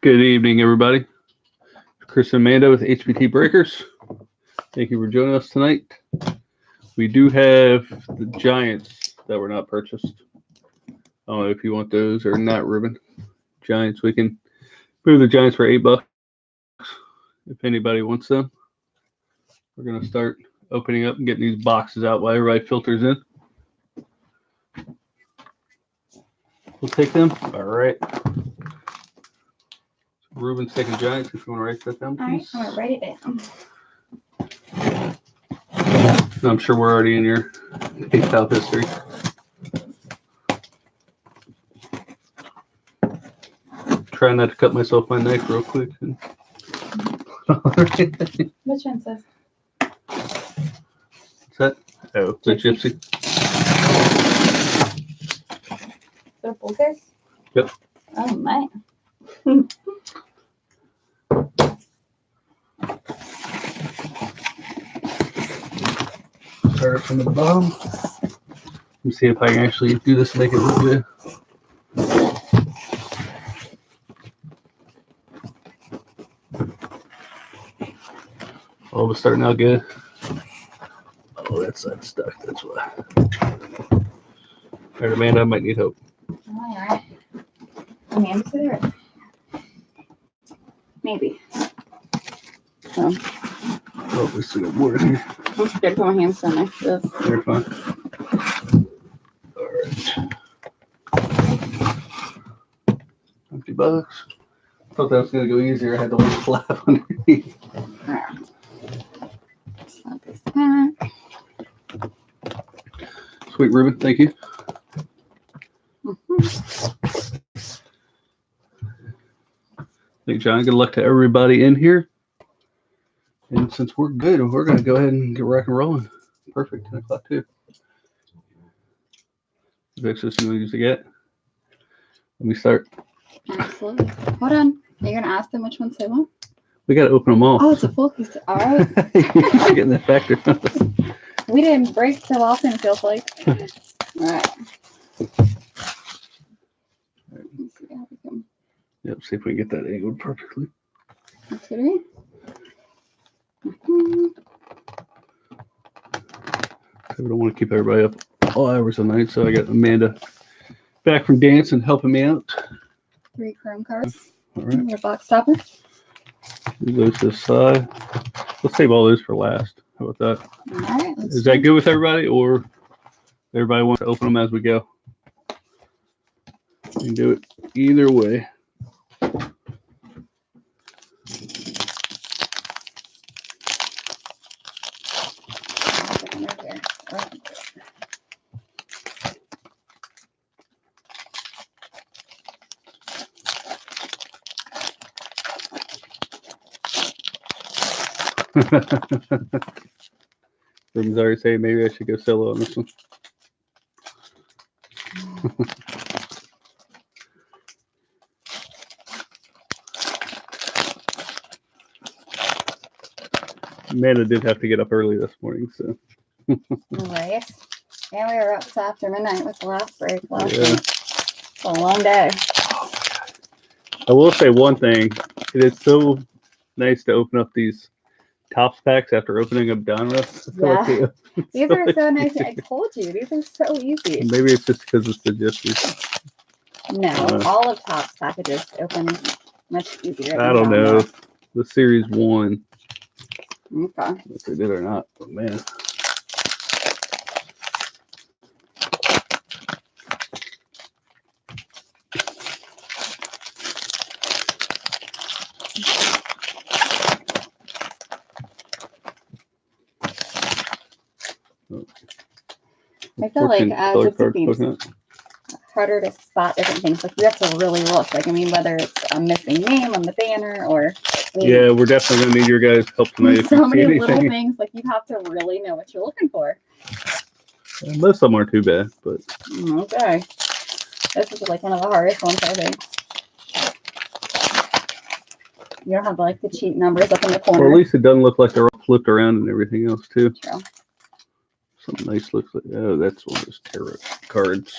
Good evening, everybody. Chris and Amanda with HPT Breakers. Thank you for joining us tonight. We do have the Giants that were not purchased. I don't know if you want those or not, Ruben. Giants, we can move the Giants for $8 if anybody wants them. We're going to start opening up and getting these boxes out while everybody filters in. We'll take them. All right. Ruben's taking Giants. If you want to write that down, please. All right, I'm going to write it down. I'm sure we're already in your PayPal history. Trying not to cut myself my knife real quick. Which one says? What's that? Oh, the GYPSY. The full case? Yep. Oh, my. Start from the bottom. Let me see if I can actually do this and make it look good. All of us starting out good. Oh, that side's stuck. That's why. All right, Amanda, I might need help. All right. Amanda to the right. Maybe. Oh, we still got more in here. I'm scared to put my hands down next to this. You're fine. All right. $50. Thought that was going to go easier. I had the little flap underneath. All right. Slap this back. Sweet Ruben, thank you. Thank John. Good luck to everybody in here. And since we're good, we're going to go ahead and get rock and rolling. Perfect. 10 o'clock too. Next system we used to get. Let me start. Absolutely. Hold on. Are you going to ask them which ones they want? We got to open them all. Oh, it's a full piece. All right. You're getting that factor. We didn't break so often, it feels like. All right. Let's see how we can. Yep, see if we can get that angled perfectly. That's good. We don't want to keep everybody up all hours of the night, so I got Amanda back from dance and helping me out. 3 chrome cards. All right. Your box topper. Leave those to the side. Let's save all those for last. How about that? All right. Is that good with everybody, or everybody wants to open them as we go? You can do it either way. Ruben's already saying maybe I should go solo on this one. Amanda did have to get up early this morning, so. Right. Yeah, we were up to after midnight with the last break last Yeah. night. It's a long day. I will say one thing. It is so nice to open up these TOPPS packs after opening up Donruss. Yeah. These are so nice. I told you, these are so easy. Maybe it's just because it's the GYPSY. No, all of TOPPS packages open much easier. I don't know. The Series 1. Okay. If they did or not, but man. I feel like it's harder to spot different things. Like you have to really look. Like I mean, whether it's a missing name on the banner or yeah, we're definitely gonna need your guys' help tonight. So many little things. Like you have to really know what you're looking for. Most of them aren't too bad, but okay. This is like one of the hardest ones, I think. You don't have like the cheat numbers up in the corner. Or at least it doesn't look like they're all flipped around and everything else too. True. Something nice looks like. Oh, that's one of those tarot cards.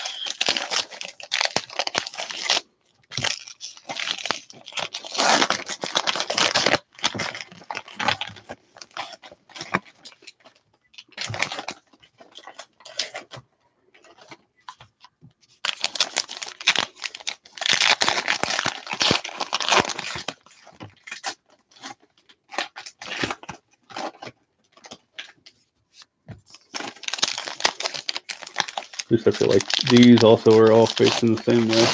least I feel like these also are all facing the same way.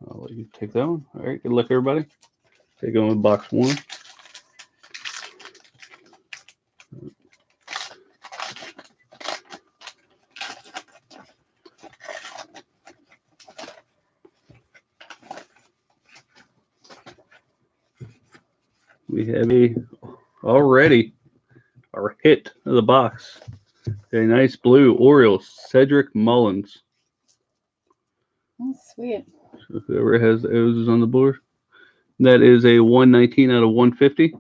I'll let you take that one. All right, good luck, everybody. Take on with box 1. We have already our hit of the box. A nice blue Orioles, Cedric Mullins. Oh, sweet. So whoever has the O's is on the board. That is a 119 out of 150.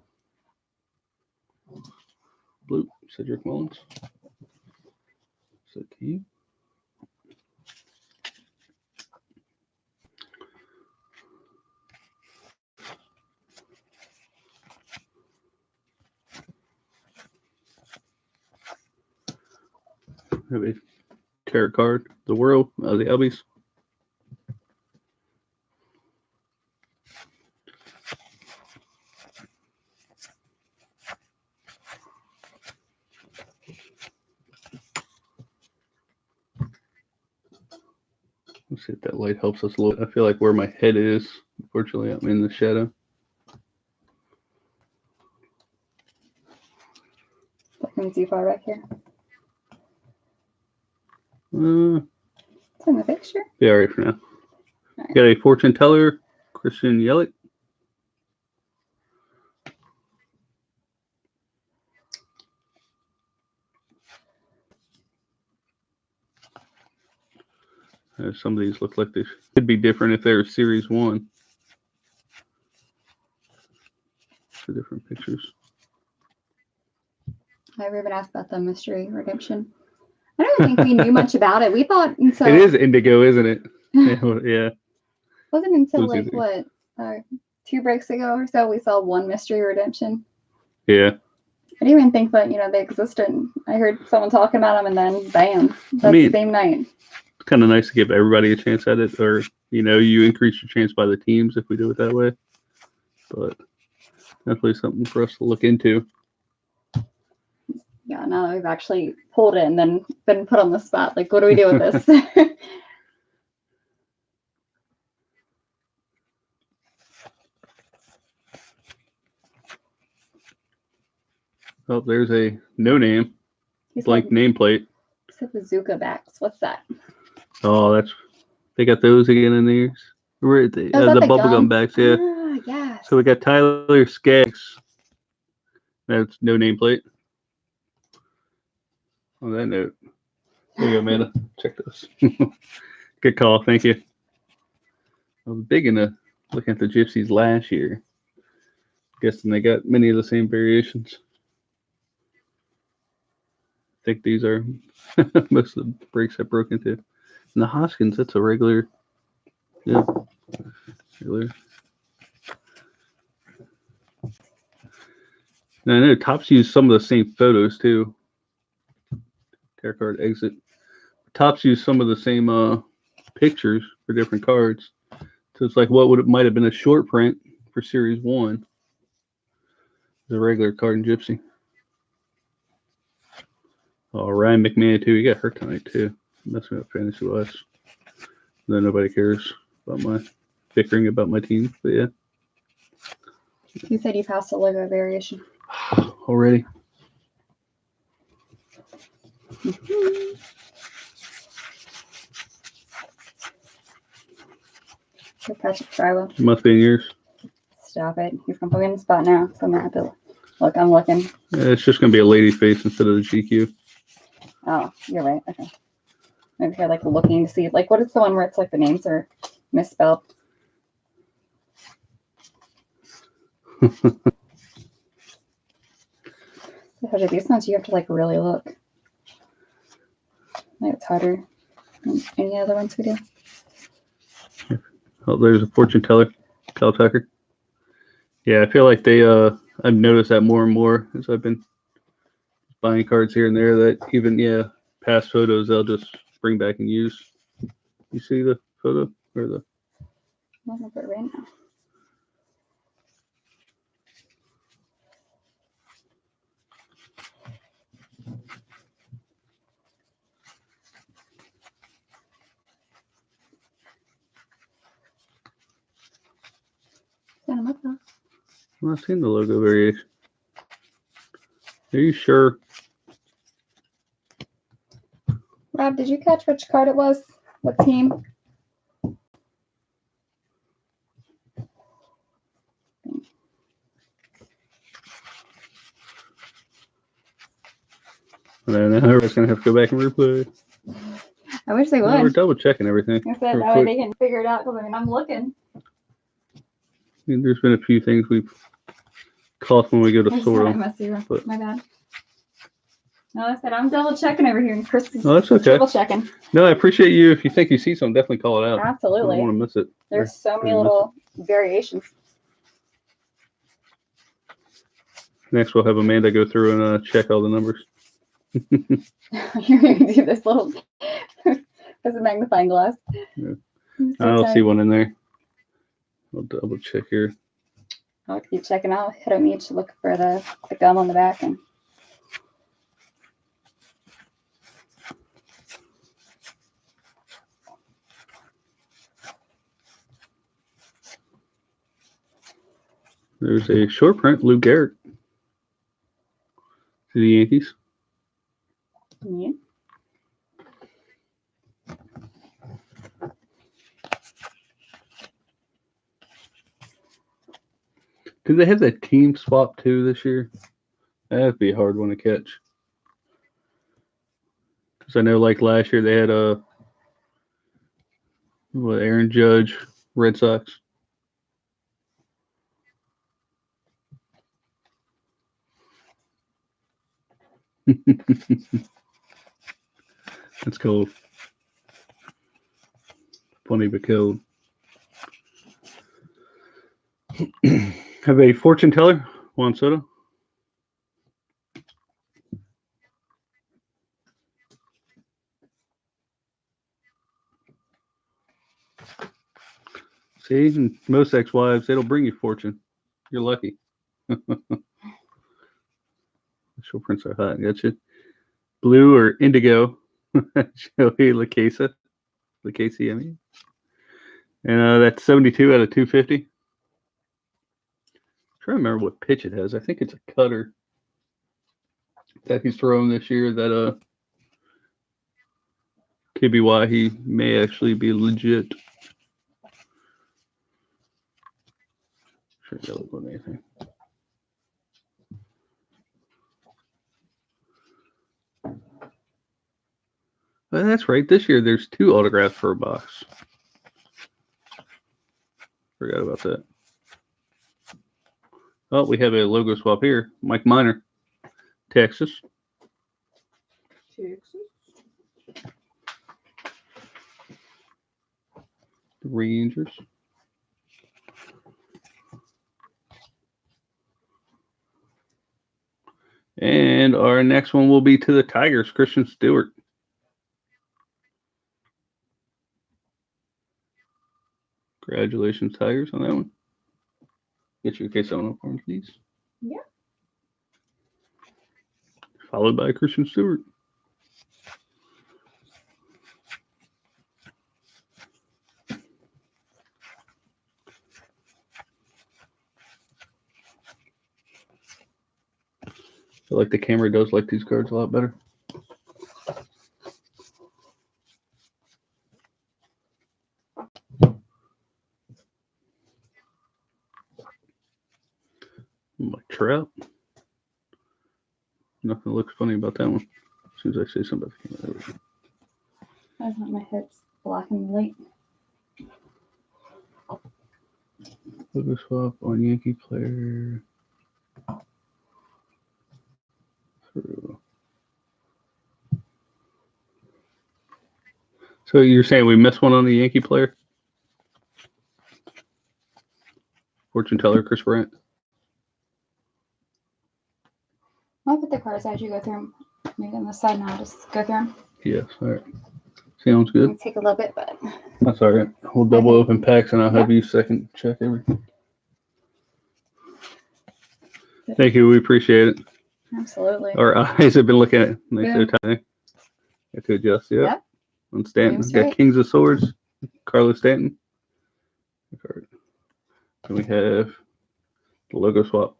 Blue, Cedric Mullins. Is that to you? Have a tarot card, the world of the Elbies. Let's see if that light helps us a little. I feel like where my head is, unfortunately, I'm in the shadow. Looking too far back here. It's in the picture. Yeah, all right for now. Right. Got a fortune teller, Christian Yelich. Some of these look like they could be different if they're Series 1. The different pictures. Hi, Ruben asked about the mystery redemption. I don't think we knew much about it. We thought until it is indigo, isn't it? Yeah. Wasn't until like what 2 breaks ago or so we saw one mystery redemption. Yeah. I didn't even think that they existed. I heard someone talking about them, and then bam, that's the same night. It's kind of nice to give everybody a chance at it, or you increase your chance by the teams if we do it that way. But definitely something for us to look into. Yeah, now that we've actually pulled it and then been put on the spot, like, what do we do with this? Oh, there's a no name, blank nameplate. Except the Zuka backs. What's that? Oh, they got those again in these. We're at the bubblegum backs, yeah. Ah, yes. So we got Tyler Skaggs. That's no nameplate. On that note, there you go, Amanda. Check this. Good call, thank you. I was big into looking at the Gypsies last year. Guessing they got many of the same variations. I think these are most of the breaks I broke into. And the Hoskins, that's a regular. Yeah. Regular. And I know Topps use some of the same photos too. Tarot card exit. Topps use some of the same pictures for different cards. So it's like what might have been a short print for Series 1. The regular card in Gypsy. Oh, Ryan McMahon too. He got hurt tonight too. Messing up fantasy wise. Then nobody cares about my bickering about my team. But yeah. You said you passed a logo variation. Already. Patrick Trywell. Must be in yours. Stop it. He's gonna put me in the spot now, so I'm gonna have to look. I'm looking. Yeah, it's just gonna be a lady face instead of the GQ. Oh, you're right. Okay. Maybe you're like looking to see what is the one where it's like the names are misspelled? These ones you have to really look. It's harder than any other ones we do. Oh, there's a fortune teller, Kyle Tucker. Yeah, I feel like I've noticed that more and more as I've been buying cards here and there that even, past photos they'll just bring back and use. You see the photo or the? I'm gonna put it right now. I'm not seeing the logo variation. Are you sure? Rob, did you catch which card it was? What team? I don't know. Everybody's going to have to go back and replay. I wish they would. We're double checking everything. I said that way they can figure it out, because I mean, I'm looking. I mean, there's been a few things we've caught when we go to sort them. But my bad. No, I said I'm double checking over here, and Chris is that's okay. triple checking. No, I appreciate you. If you think you see something, definitely call it out. Absolutely. I don't want to miss it. There's so many little variations. Next, we'll have Amanda go through and check all the numbers. You're going to do this little as a magnifying glass. Yeah. So I don't see one in there. I'll double check here. I'll keep checking. I'll hit them each, look for the gum on the back. And there's a short print, Lou Gehrig, to the Yankees. yeah. Did they have that team swap too this year? That'd be a hard one to catch. Because I know, like last year, they had Aaron Judge, Red Sox. That's cold. Funny but cold. Have a fortune teller, Juan Soto. See, most ex-wives, it'll bring you fortune. You're lucky. Short prints are hot. Gotcha. Blue or indigo. Joey LaCasa. LaCasey, I mean. And that's 72 out of 250. I'm trying to remember what pitch it has. I think it's a cutter that he's throwing this year that could be why he may actually be legit. Sure, I look on anything. Well, that's right. This year there's 2 autographs for a box. Forgot about that. Oh, we have a logo swap here. Mike Minor, Texas. The Rangers. And our next one will be to the Tigers, Christian Stewart. Congratulations, Tigers, on that one. Get your case on for me, please. Yeah. Followed by Christian Stewart. I feel like the camera does like these cards a lot better. Like Trout. Nothing looks funny about that one. As soon as I say something about the camera. I want my head's blocking the light. Logo swap on Yankee player. Through. So you're saying we missed one on the Yankee player? Fortune teller, Chris Brandt. I'll put the cards as you go through them. Maybe on the side now. Just go through them. Yes, all right. Sounds good. Take a little bit, but That's all right. We'll double open packs and I'll have you second check everything. Thank you. We appreciate it. Absolutely. Our eyes have been looking at nice Yeah. time. Have to adjust. Yep. Yep. On Stanton. Seems We got right. Kings of Swords. Carlos Stanton. And we have the logo swap.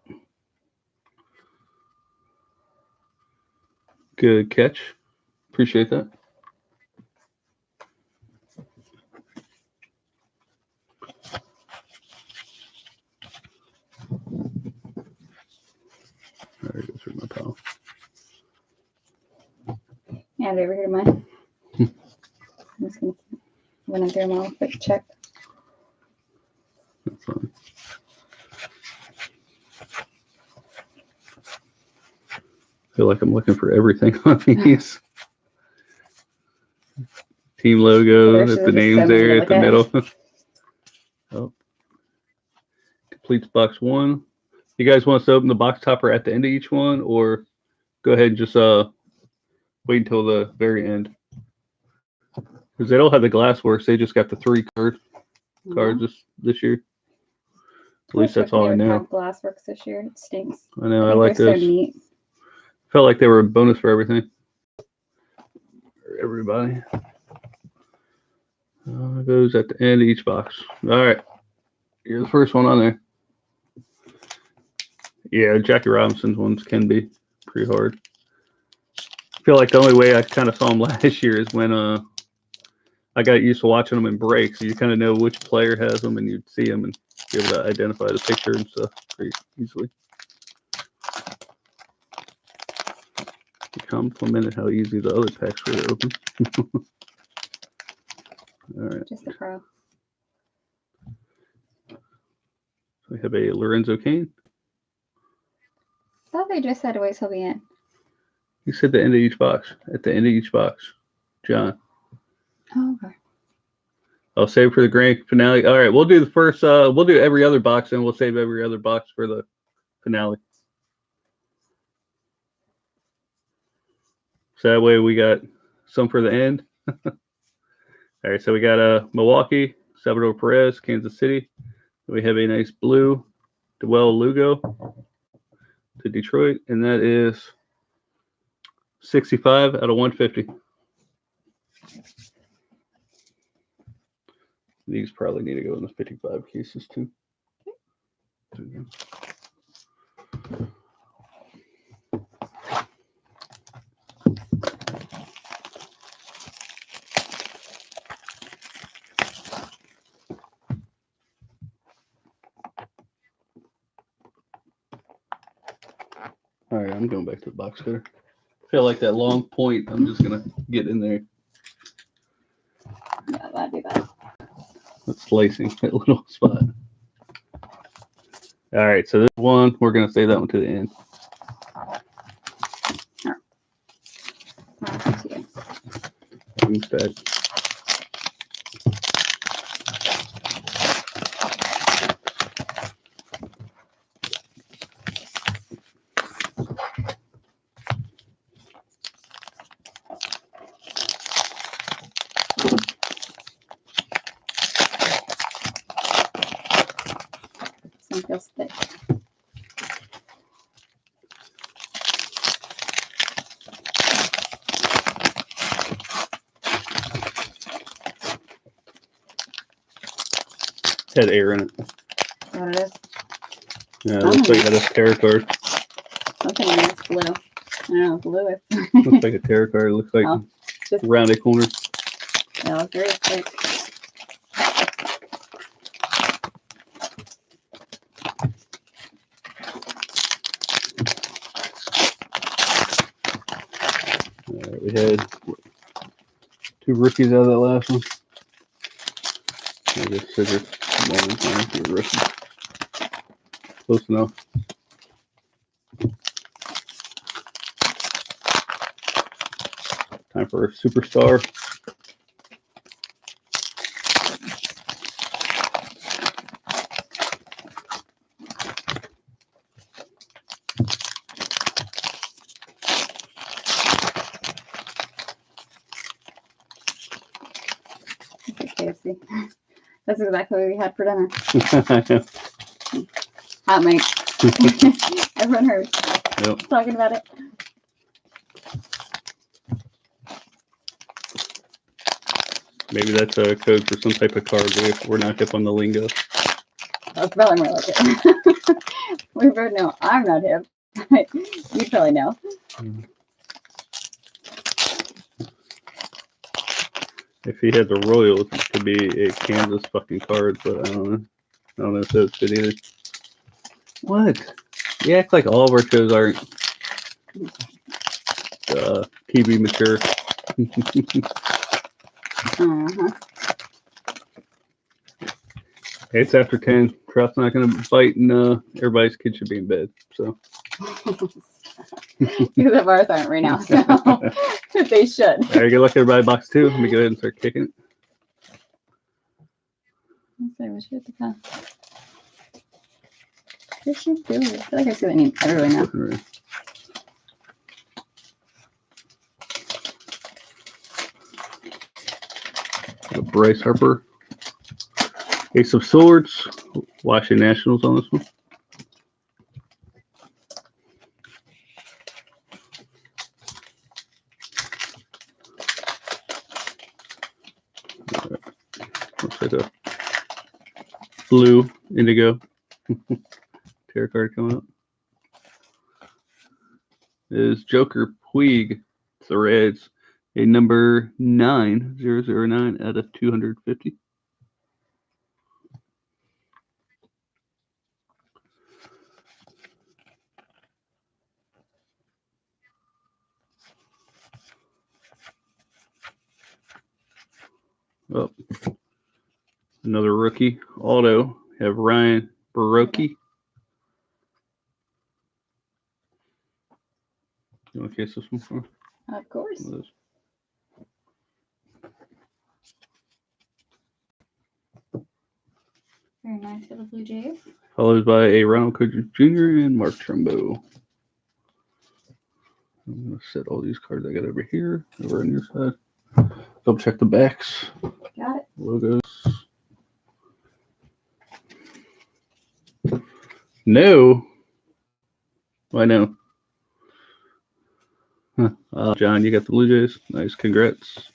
Good catch. Appreciate that. There it goes through my pile. Yeah, they over here to mine. I'm just gonna run through them all quick check. That's fine. I feel like I'm looking for everything on these. Team logo, There if should the have just name's so many to there at look the at. middle. Oh. Completes box one. You guys want us to open the box topper at the end of each one, or go ahead and just wait until the very end? Because they don't have the glass works, they just got the 3 cards this year. At least that's all I know. Glassworks this year. It stinks. I know. I think like they're this. so neat. Felt like they were a bonus for everything. For everybody. Goes at the end of each box. All right. You're the first one on there. Yeah, Jackie Robinson's ones can be pretty hard. I feel like the only way I kind of saw them last year is when I got used to watching them in breaks. So you kind of know which player has them, and you'd see them and be able to identify the picture and stuff pretty easily. You complimented how easy the other packs were to open. All right. Just a pro. We have a Lorenzo Kane. I thought they just had to wait till the end. You said the end of each box. At the end of each box, John. Oh, okay. I'll save for the grand finale. All right, we'll do the first. We'll do every other box, and we'll save every other box for the finale. So that way we got some for the end. All right, so we got Milwaukee, Salvador Perez, Kansas City. We have a nice blue Dewell Lugo to Detroit, and that is 65 out of 150. These probably need to go in the 55 cases too. All right, I'm going back to the box cutter. I feel like that long point, I'm just going to get in there. Yeah, that'd be bad. That's slicing that little spot. All right, so this one, we're going to save that one to the end. Who's bad? This one feels thick. Had air in it. Is that what it is? Yeah, it looks like it had a tarot card. Something in this blue. I don't know, blue is. Looks like a tarot card. It looks like just rounded corners. yeah, very thick. We had 2 rookies out of that last one. I guess Cedric Mullins, rookie. Close enough. Time for a superstar. KFC. That's exactly what we had for dinner. Hot mic. Everyone heard. Yep. Talking about it. Maybe that's a code for some type of card. We're not hip on the lingo. That's probably more like it. We both know I'm not hip. You probably know. If he had the Royals, it could be a Kansas fucking card, but I don't know. I don't know if that's good either. What? You act like all of our shows aren't TV mature. It's after 10. Trout's not going to bite, and everybody's kid should be in bed. So. Because of ours aren't right now, so they should. All right, good luck everybody. Box 2. Let me go ahead and start kicking it. What's at the top? What should do? I feel like I see that name everywhere now. Bryce Harper. Ace of Swords. Washington Nationals on this one. Looks like a blue indigo tarot card coming up. Is Joker Puig. It's the Reds. A number 9009 out of 250. Oh, another rookie. Auto. Have Ryan Baroki. You want to case this one for? Of course. Very nice for the Blue Jays. Followed by a Ronald Coacher Jr. and Mark Trumbo. I'm going to set all these cards I got over here, over on your side. Double check the backs. Got it. Logos. No. I know. Huh. John, you got the Blue Jays. Nice. Congrats.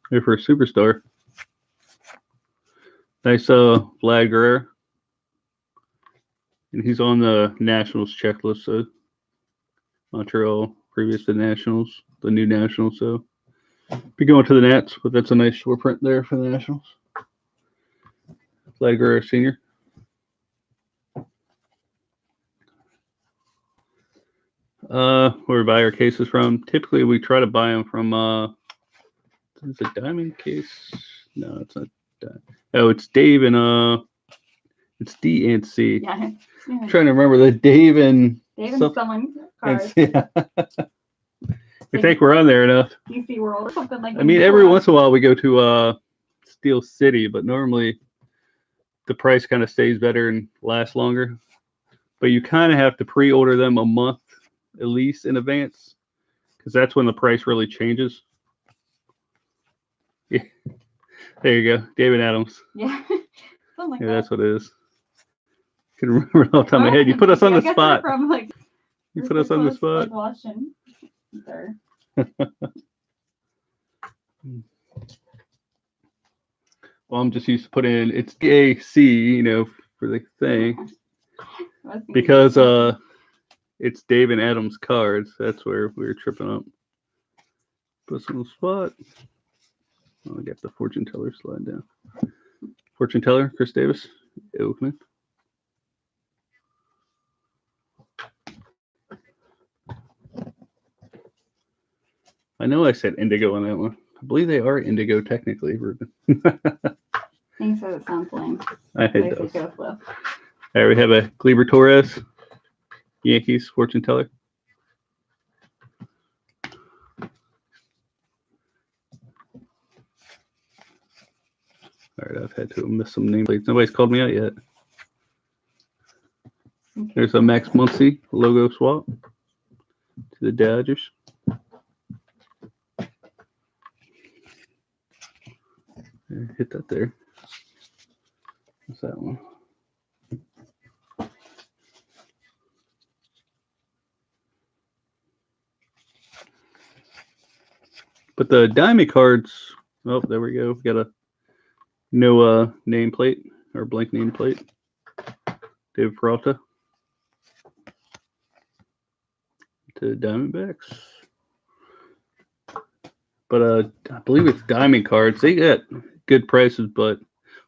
Here for a superstar. Nice Vlad Guerrero. And he's on the Nationals checklist, so Montreal, previous to Nationals, the new Nationals, so be going to the Nats, but that's a nice short print there for the Nationals. Vlad Guerrero Sr. Where we buy our cases from. Typically, we try to buy them from, is it Diamond case? No, it's not. Oh, it's Dave and, it's D and C. Yeah. I'm trying to remember the Dave and someone cards. Yeah. We think we're on there enough. DC World or something like that. I mean, every once in a while we go to Steel City, but normally the price kind of stays better and lasts longer. But you kind of have to pre-order them a month at least in advance, because that's when the price really changes. Yeah. There you go. David Adams. Yeah. Like yeah, that's what it is. I can remember it off the top of my head. You put us on the spot. From, like, you put us on the spot. Like watching. There. Well, I'm just used to put in it's DAC, you know, for the thing. Because it's Dave and Adams cards. That's where we were tripping up. Put us on the spot. Oh, I got the fortune teller slide down. Fortune teller, Chris Davis, Oakland. I know I said indigo on that one. I believe they are indigo technically, Ruben. Thanks for the sampling. I hate those. All right, we have a Gleyber Torres, Yankees fortune teller. All right, I've had to miss some nameplates. Nobody's called me out yet. Okay. There's a Max Muncy logo swap to the Dodgers. Hit that there. What's that one? But the diamond cards, oh, there we go. We got a no nameplate or blank nameplate. David Peralta to Diamondbacks. But I believe it's diamond cards. They get good prices, but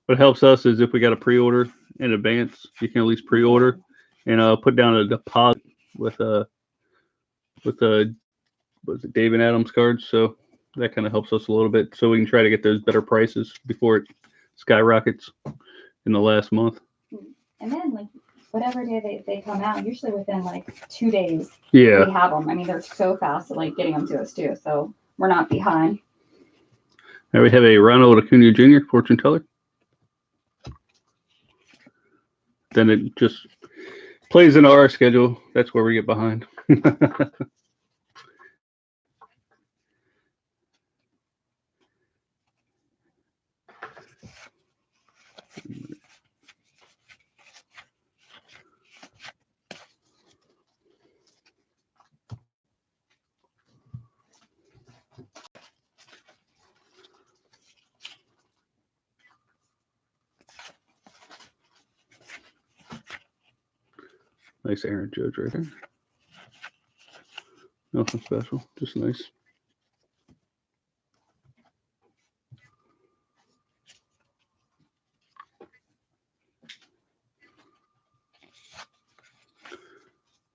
what helps us is if we got a pre-order in advance, you can at least pre-order and put down a deposit with was it David Adams cards. So that kind of helps us a little bit, so we can try to get those better prices before it skyrockets in the last month. And then like whatever day they come out, usually within like 2 days, Yeah, we have them. I mean, they're so fast at like getting them to us too, so we're not behind. now we have a Ronald Acuna Jr. fortune teller. Then it just plays into our schedule. That's where we get behind. Nice Aaron Judge right there. Nothing special, just nice.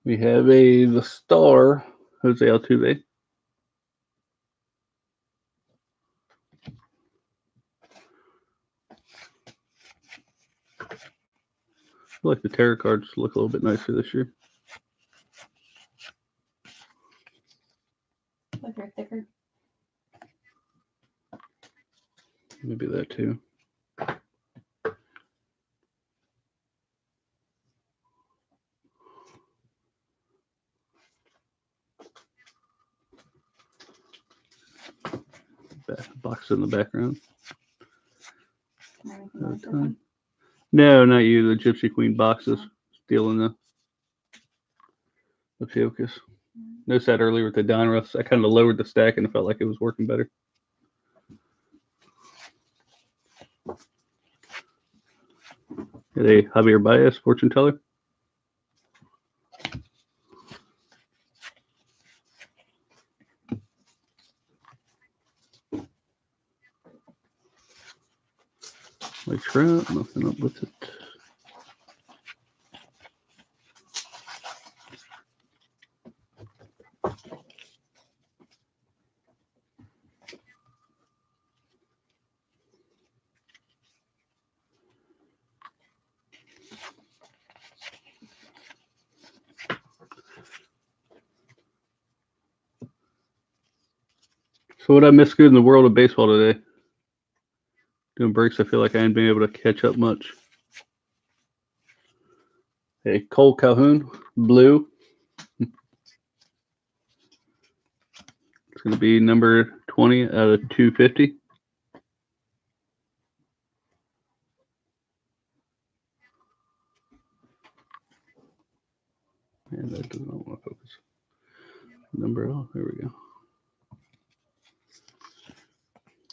We have the star, Jose Altuve. I feel like the tarot cards look a little bit nicer this year. Like they're thicker. Maybe that too. Box in the background. No, not you. The Gypsy Queen boxes stealing the focus. Noticed that earlier with the Donruss. I kind of lowered the stack and it felt like it was working better. Got a Javier Baez fortune teller. Like Trout, nothing up with it. So what I missed good in the world of baseball today? Doing breaks, I feel like I ain't been able to catch up much. Hey, Cole Calhoun, blue. It's going to be number 20 out of 250. And that does not want to focus. Number, oh, there we go.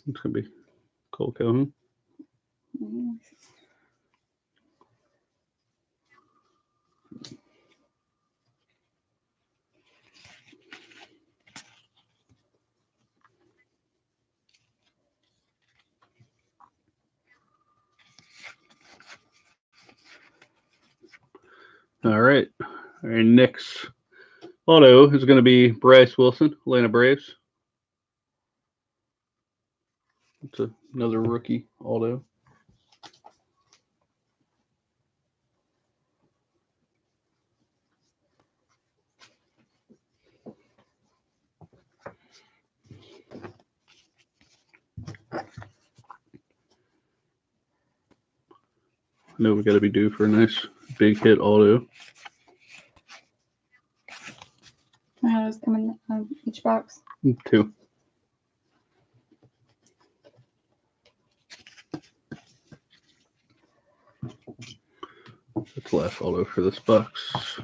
It's going to be Cole Calhoun. All right. Our next auto is going to be Bryce Wilson, Atlanta Braves. It's another rookie auto. I know we got to be due for a nice big hit auto. Those come in each box. 2. That's the last auto for this box.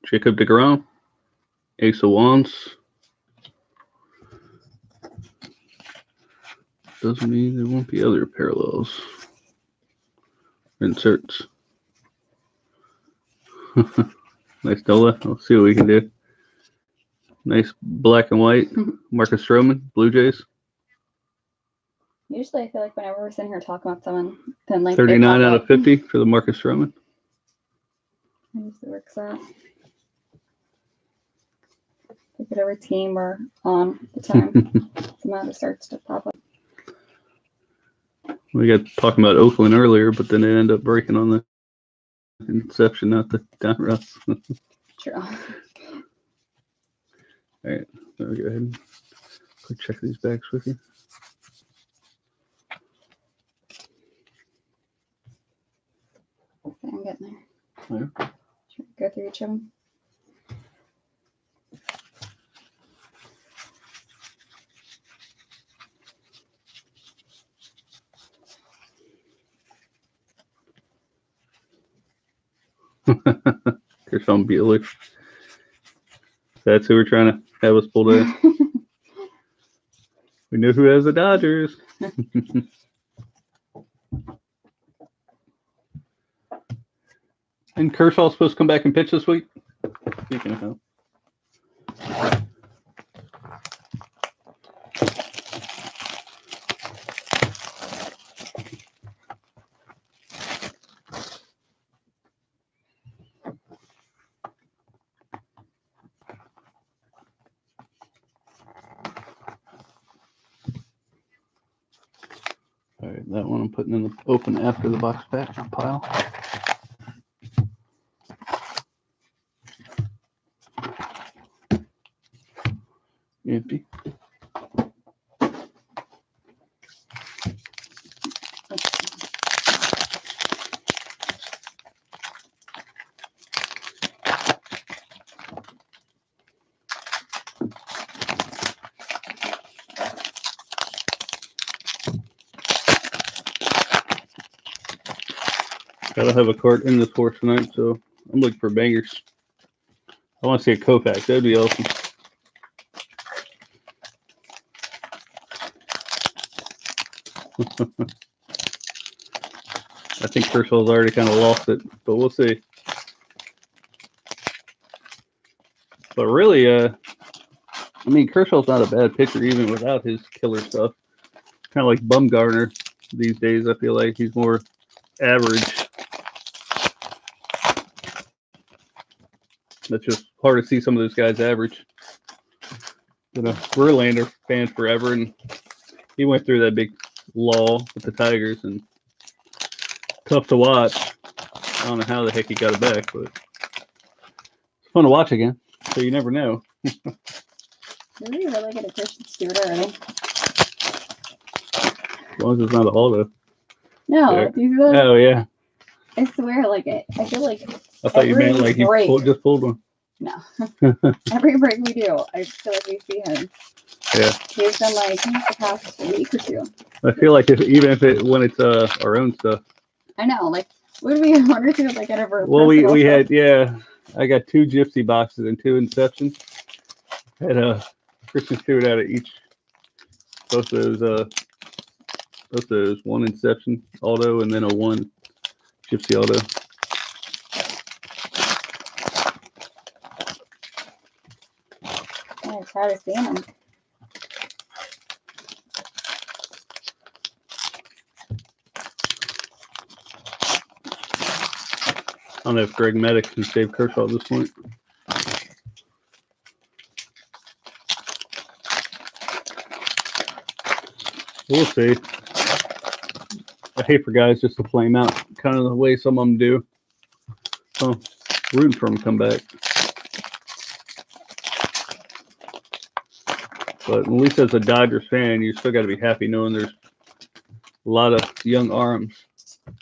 Jacob deGrom Ace of Wands. Doesn't mean there won't be other parallels. Inserts. Nice Dola. Let's see what we can do. Nice black and white. Marcus Stroman, Blue Jays. Usually I feel like whenever we're sitting here talking about someone, then like 39 out of 50 for the Marcus Stroman. I usually works out. Like whatever team we're on at the time, somehow it starts to pop up. We got talking about Oakland earlier, but then they end up breaking on the inception, not the down routes. True. All right, let me go ahead and quick check these bags with you. I'm getting there. Yeah. Go through each of them. Kershaw Bueller. That's who we're trying to have us pull in. We know who has the Dodgers. And Kershaw's supposed to come back and pitch this week. Speaking of him. All right, that one I'm putting in the open after the box pack pile. Empty. I don't have a card in this horse tonight, so I'm looking for bangers. I want to see a Kopak. That'd be awesome. I think Kershaw's already kind of lost it, but we'll see. But really, I mean, Kershaw's not a bad pitcher even without his killer stuff. Kind of like Bumgarner these days. I feel like he's more average. That's just hard to see some of those guys average. Been a Verlander fan forever, and he went through that big lull with the Tigers, and tough to watch. I don't know how the heck he got it back, but it's fun to watch again. So you never know. Maybe you're really good at Christian Stewart already. As long as it's not an auto. No, do you really? Oh yeah. I swear, like it. I feel like. I thought you meant like you just pulled one. No. Every break we do, I feel like we see him. Yeah. He's been like the past week or two. I feel like when it's our own stuff. I know, like would we wonder if he was like ever? Well, we had I got 2 GYPSY boxes and 2 Inceptions. Had Christian Stewart out of each. Both those 1 Inception auto and then a 1 GYPSY auto. I'm proud of seeing him. I don't know if Greg Maddox can save Kershaw at this point. We'll see. I hate for guys just to flame out, kind of the way some of them do. So, rooting for them to come back. But at least as a Dodgers fan, you still got to be happy knowing there's a lot of young arms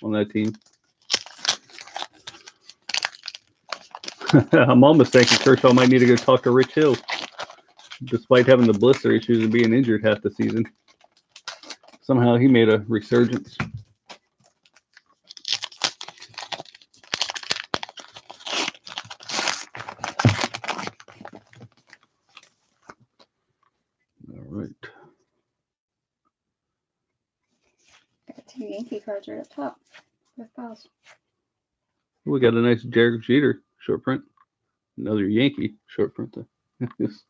on that team. I'm almost thinking Kershaw might need to go talk to Rich Hill, despite having the blister issues and being injured half the season. Somehow he made a resurgence. Yankee cards are up top. Both piles. We got a nice Derek Jeter short print. Another Yankee short print there. Yes.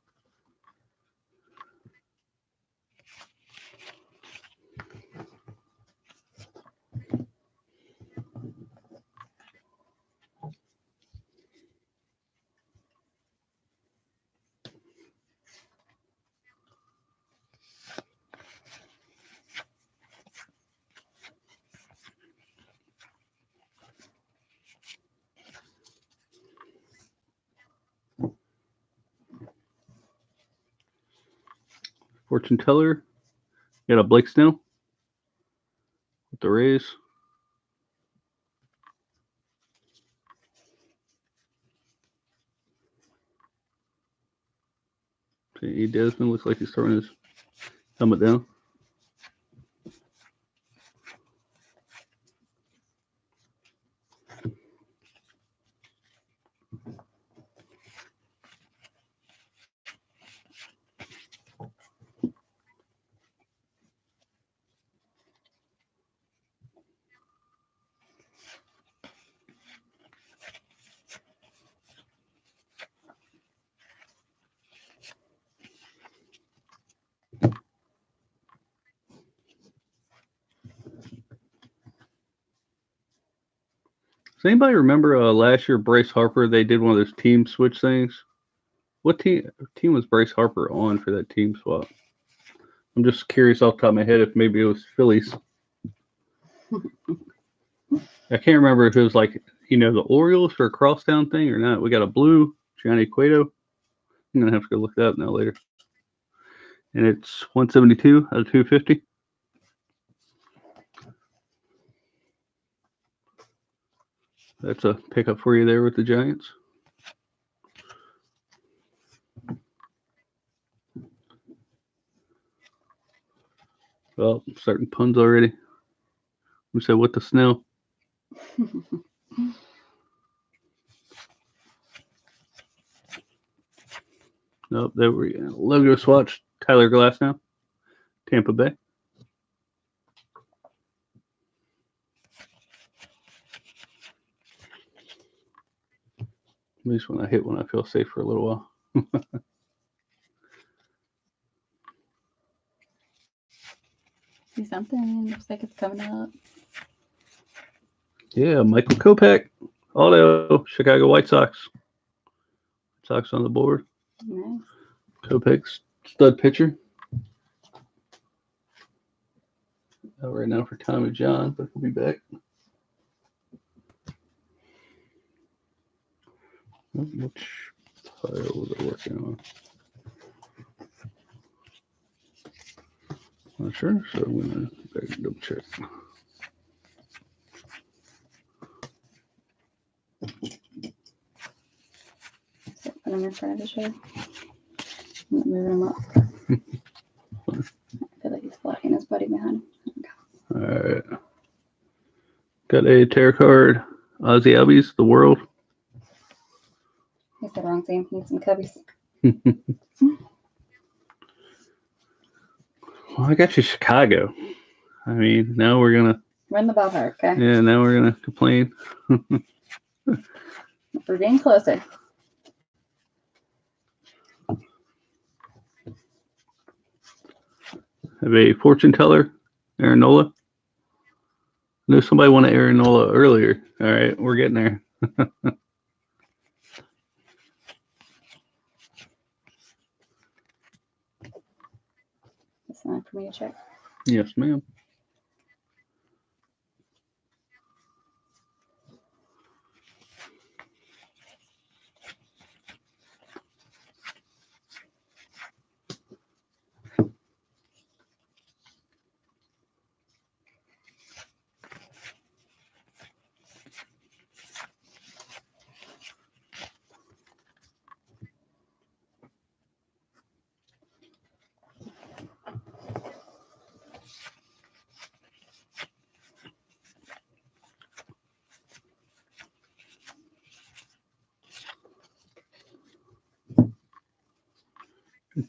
Fortune teller. Got a Blake Snell with the Rays. See, Desmond looks like he's throwing his helmet down. Does anybody remember last year Bryce Harper? They did one of those team switch things. What team was Bryce Harper on for that team swap? I'm just curious off the top of my head if maybe it was Phillies. I can't remember if it was like, the Orioles for a crosstown thing or not. We got a blue Gianni Cueto. I'm going to have to go look that up now later. And it's 172 out of 250. That's a pickup for you there with the Giants. Well, starting puns already. We said, what the Snell? Nope, there we go. Logo swatch. Tyler Glass now. Tampa Bay. At least when I hit one, I feel safe for a little while. See something? Looks like it's coming up. Yeah, Michael Kopech. Auto. Chicago White Sox. Sox on the board. Nice. Kopech's stud pitcher. Out right now for Tommy John, but he'll be back. Which pile was I working on? Not sure, so I'm going to double check. So put them in front of the show. I'm not moving them up. I feel like he's blocking his buddy behind him. All right. Got a tarot card. Ozzy Albies, The World. He's the wrong team. Need some cubbies. Well, I got you Chicago. I mean, now we're going to... Run the ballpark, okay? Yeah, now we're going to complain. We're getting closer. Have a fortune teller, Aaron Nola. I knew somebody wanted Aaron Nola earlier. All right, we're getting there. It's time for me to check. Yes, ma'am.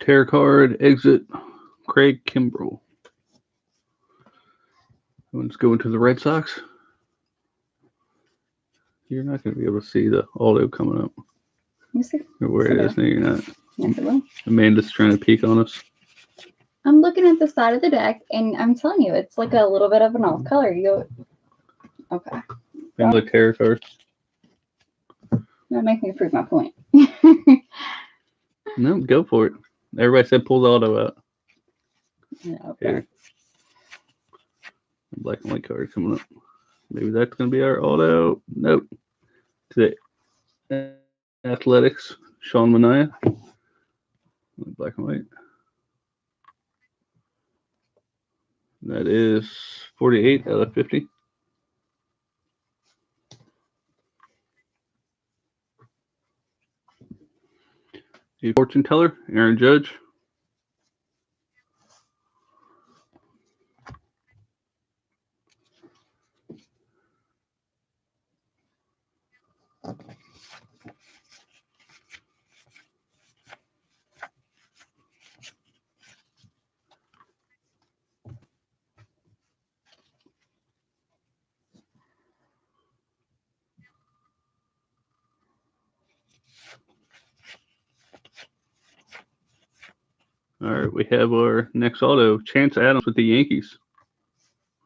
Tarot card, exit, Craig Kimbrell. Let's go into the Red Sox. You're not going to be able to see the auto coming up. You see? Or where it is. No, you're not. Yes, it will. Amanda's trying to peek on us. I'm looking at the side of the deck, and I'm telling you, it's like a little bit of an off color. You go, okay. And the tarot cards. That makes me prove my point. No, go for it. Everybody said pull the auto out. Okay. Here. Black and white card coming up. Maybe that's going to be our auto. Nope. Today. Athletics. Sean Mania. Black and white. That is 48 out of 50. The fortune teller, Aaron Judge. All right, we have our next auto, Chance Adams with the Yankees.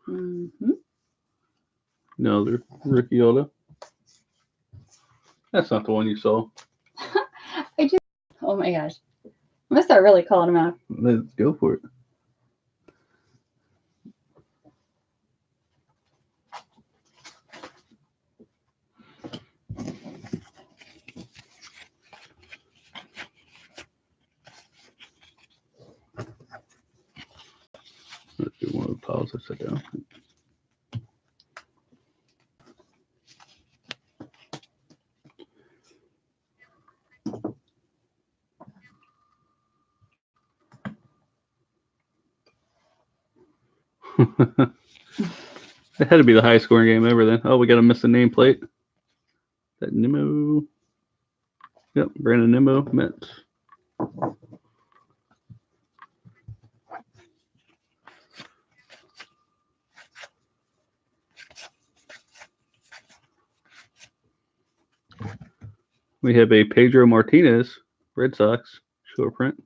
Mm-hmm. Another rookie auto. That's not the one you saw. Oh my gosh. I'm going to start really calling him out. Let's go for it. Let's do one of the piles I set down. It had to be the highest scoring game ever then. Oh, we got to miss the nameplate. That Nimmo. Yep, Brandon Nimmo, Mets. We have a Pedro Martinez, Red Sox, short print.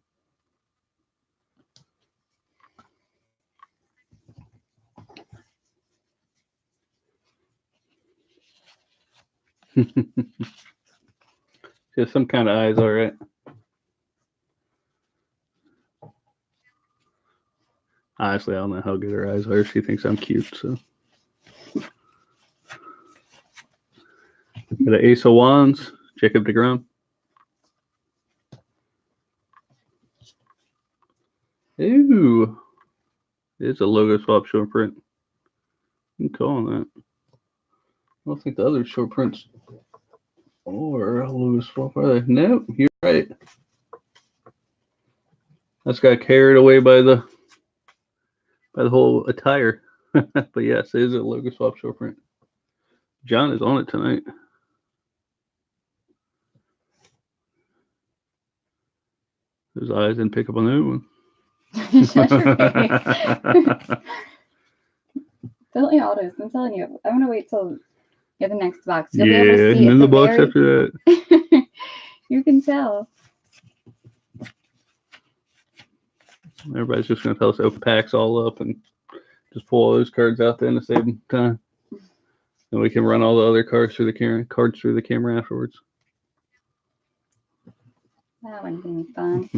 Just some kind of eyes, all right. Honestly, I don't know how good her eyes are. She thinks I'm cute, so. Got an Ace of Wands, Jacob deGrom. Ooh. It's a logo swap short print. I'm calling that. I don't think the other short prints or a logo swap are they? No, you're right. That's got carried away by the whole attire. But yes, it is a logo swap short print. John is on it tonight. His eyes didn't pick up on that one. Shut your face. Billy Autos, I'm telling you, I'm going to wait till you have the next box. You'll be able to see and then it's the box after that. You can tell. Everybody's just going to tell us to open packs all up and just pull all those cards out then to save time. And we can run all the other cards through the camera afterwards. That wouldn't be fun.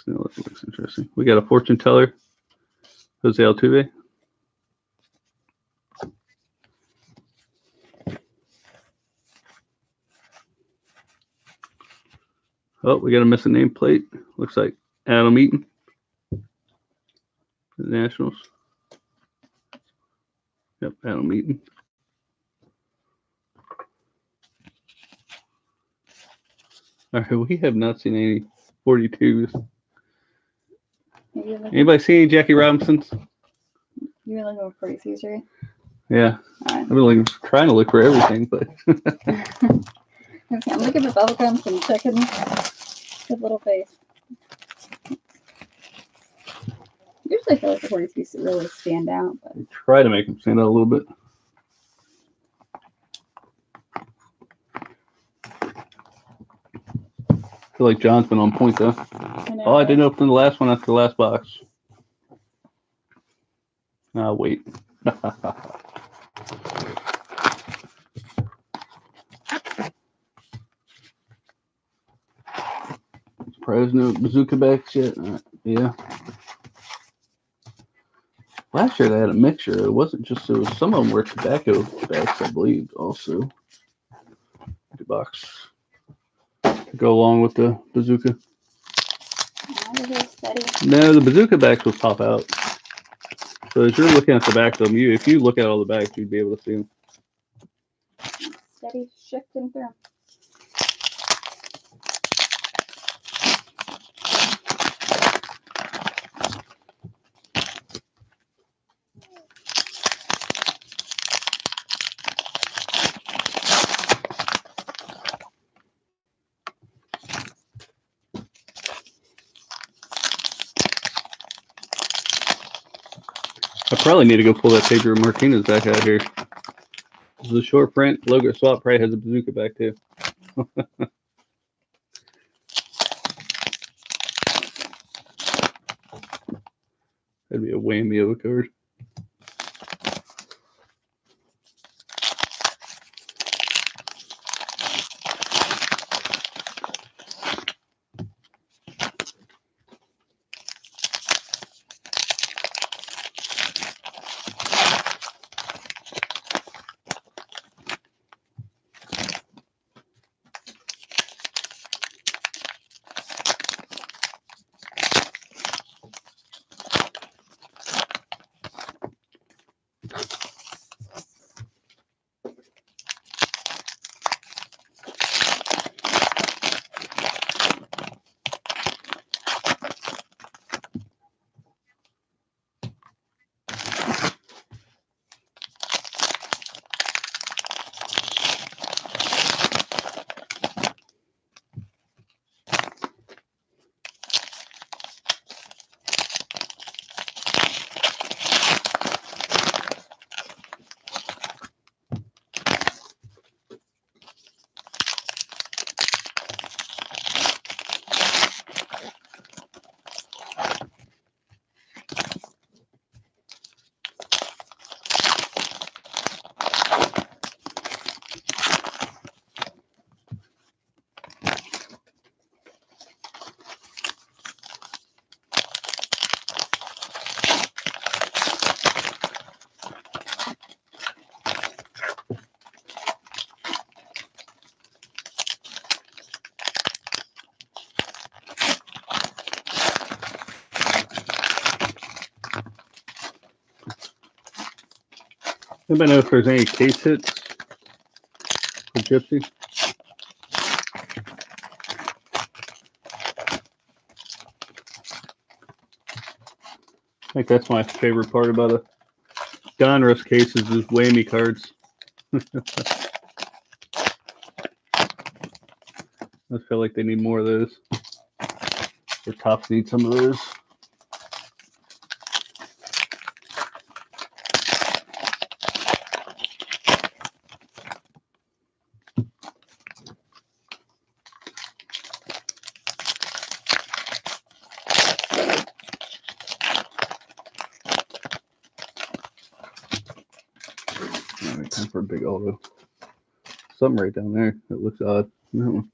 That looks interesting. We got a fortune teller, Jose Altuve. Oh, we got a missing nameplate. Looks like Adam Eaton, the Nationals. Yep, Adam Eaton. All right, we have not seen any 42s. Anybody see any Jackie Robinsons? You're looking for 42s, right? Yeah. Right. I've been trying to look for everything, but. Okay, I'm looking for bubblegums and checking his little face. You're actually feel like the 42s really stand out. But try to make them stand out a little bit. I feel like John's been on point though. I didn't open the last one after the last box. Ah, wait. Surprised no bazooka backs yet. Yeah. Last year they had a mixture. It wasn't just, it was, some of them were tobacco backs, I believe, also. The box to go along with the bazooka. No, the bazooka backs will pop out. So as you're looking at the back of them, if you look at all the backs, you'd be able to see them. Steady shifting through. I probably need to go pull that Pedro Martinez back out here. This is a short print. Logo Swap probably has a bazooka back too. That'd be a whammy of a card. Anybody know if there's any case hits for Gypsy? I think that's my favorite part about a Donruss case is those whammy cards. I feel like they need more of those. The Topps need some of those. Alright, time for a big auto. Something right down there that looks odd. That one.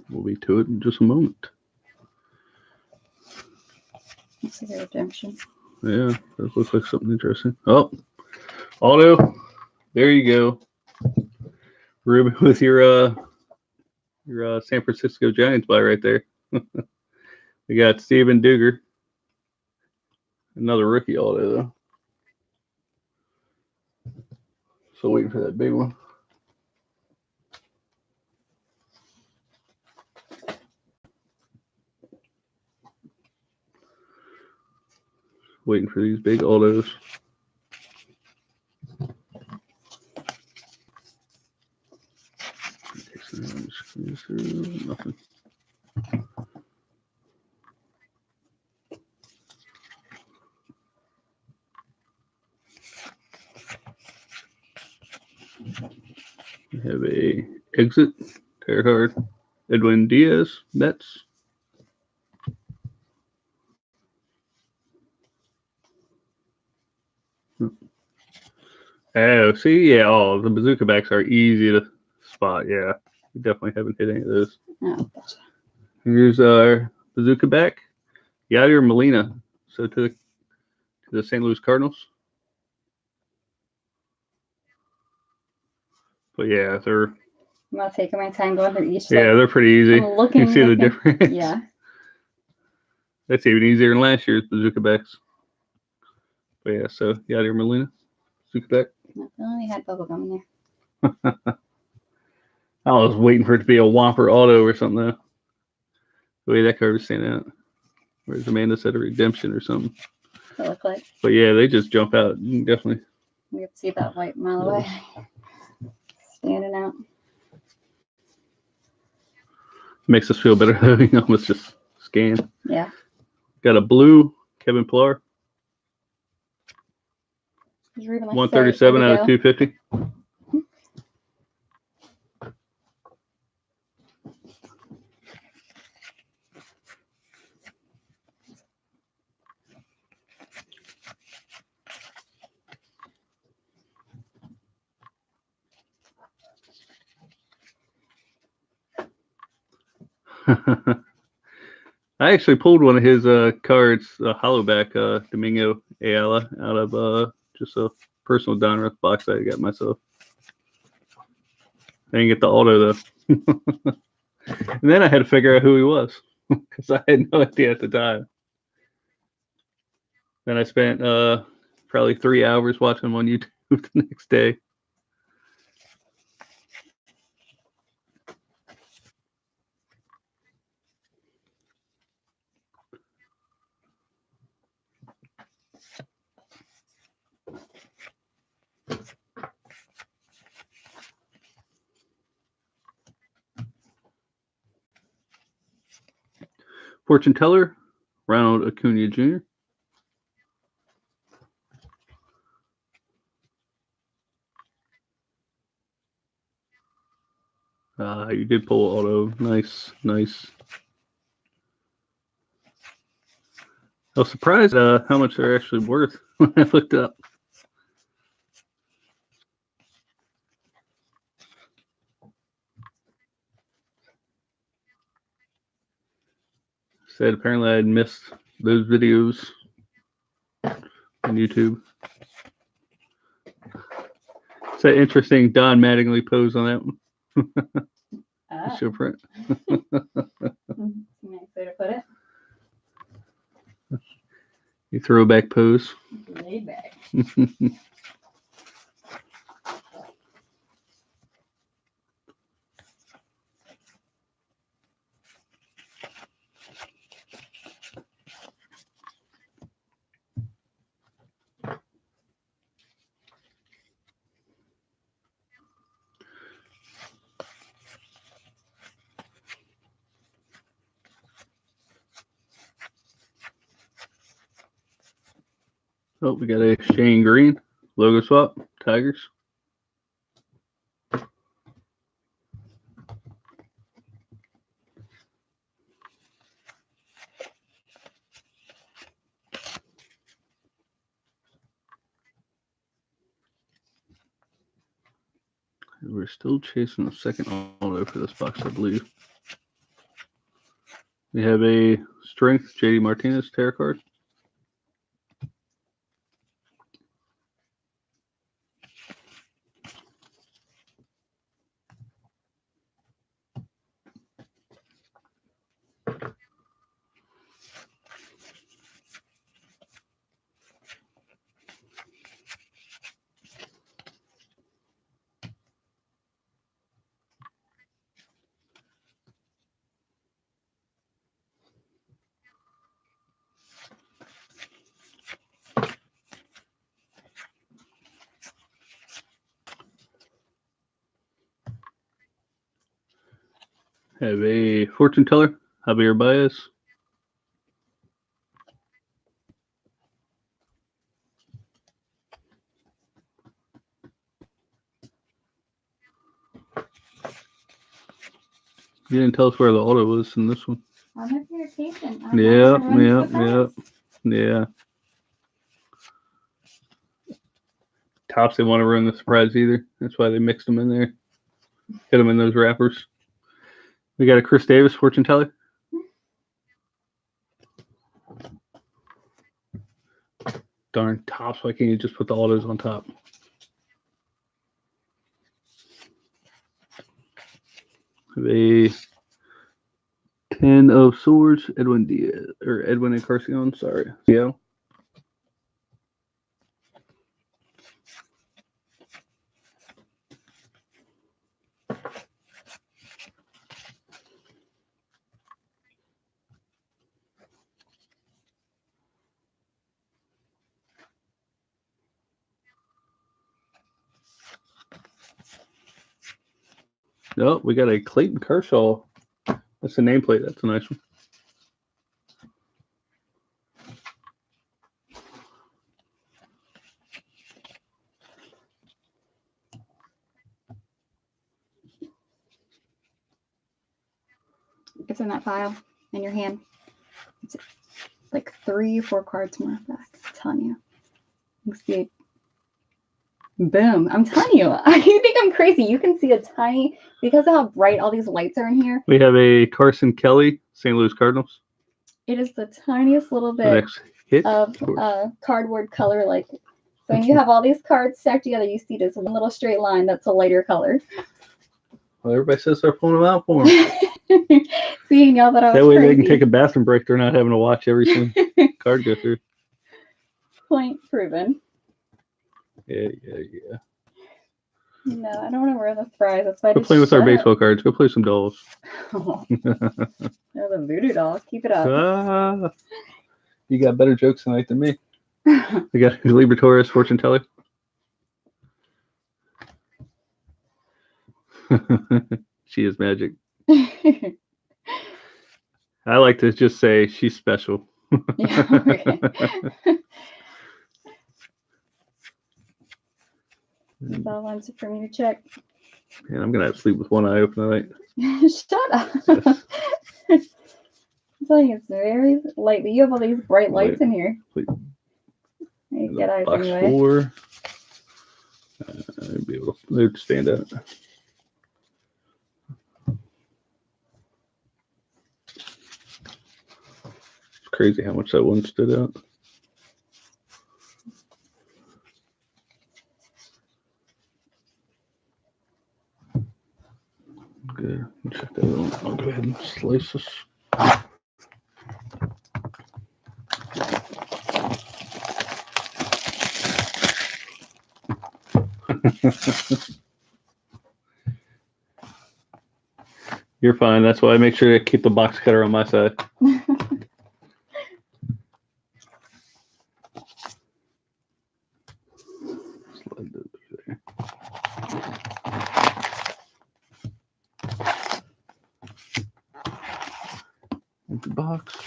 We'll be to it in just a moment. Looks like a redemption. Yeah, that looks like something interesting. Oh, auto. There you go. Ruben with your San Francisco Giants buy right there. We got Steven Duger. Another rookie auto though. So waiting for that big one. Waiting for these big autos. Nothing. We have a exit tarot card. Edwin Diaz, Mets. Oh, see, yeah, the bazooka backs are easy to spot. Yeah, we definitely haven't hit any of those. Oh, gotcha. Here's our bazooka back, Yadier Molina. So to the St. Louis Cardinals. But yeah, I'm not taking my time going through each. Yeah, they're pretty easy. I'm looking. You see the difference. Yeah. That's even easier than last year's bazooka backs. But yeah, so Yadier Molina, bazooka back. I only had bubblegum in there. I was waiting for it to be a Whopper auto or something though. The way that card was standing out. Whereas Amanda said a redemption or something. It looked like. But yeah, they just jump out. Definitely. We have to see that white mile away. Standing out. Makes us feel better having almost just scan. Yeah. Got a blue Kevin Pillar. 137 out of 250. I actually pulled one of his cards, hollowback Domingo Ayala, out of just a personal Donruss box I got myself. I didn't get the auto though. And then I had to figure out who he was because I had no idea at the time. Then I spent probably 3 hours watching him on YouTube the next day. Fortune teller, Ronald Acuna Jr. You did pull auto. Nice, nice. I was surprised how much they're actually worth when I looked up. Said apparently I had missed those videos on YouTube. It's that interesting Don Mattingly pose on that one. Show print. Nice way to put it. You throwback pose. Laid back. Oh, we got a Shane Green logo swap, Tigers. We're still chasing the second auto for this box, I believe. We have a Strength JD Martinez tarot card. Have a fortune teller, Javier Baez. You didn't tell us where the auto was in this one. I'm if you're patient. Yeah. Tops didn't want to ruin the surprise either. That's why they mixed them in there. Hit them in those wrappers. We got a Chris Davis fortune teller. Darn Tops, why can't you just put the autos on top? A 10 of Swords, Edwin Diaz, or Edwin Encarnacion, sorry. Yeah. Oh, we got a Clayton Kershaw. That's the nameplate. That's a nice one. It's in that file in your hand. It's like 3 or 4 cards more back. I'm telling you. You can see it. Boom. I'm telling you. You think I'm crazy. You can see a tiny, because of how bright all these lights are in here. We have a Carson Kelly, St. Louis Cardinals. It is the tiniest little bit of cardboard color. Like, so when you have all these cards stacked together, you see this one little straight line that's a lighter color. Well, everybody says they're pulling them out for them. Seeing y'all that I was that way crazy. They can take a bathroom break. They're not having to watch every single card go through. Point proven. Yeah. No, I don't want to wear the fries. That's why I Go play with our baseball cards. Go play some dolls. Oh. They're the voodoo dolls. Keep it up. You got better jokes tonight than me. We got Liberatores fortune teller. She is magic. I like to just say she's special. Yeah, okay. That's all ones for me to check. Man, I'm gonna have to sleep with one eye open tonight. Shut up. Yes. I'm telling you, it's very light, but you have all these bright lights in here. You get eyes box anyway. 4. I'd be able to, they'd stand out. It's crazy how much that one stood out. Good. Check that one. I'll go ahead and slice this. You're fine. That's why I make sure to keep the box cutter on my side. Slide those there. Empty box.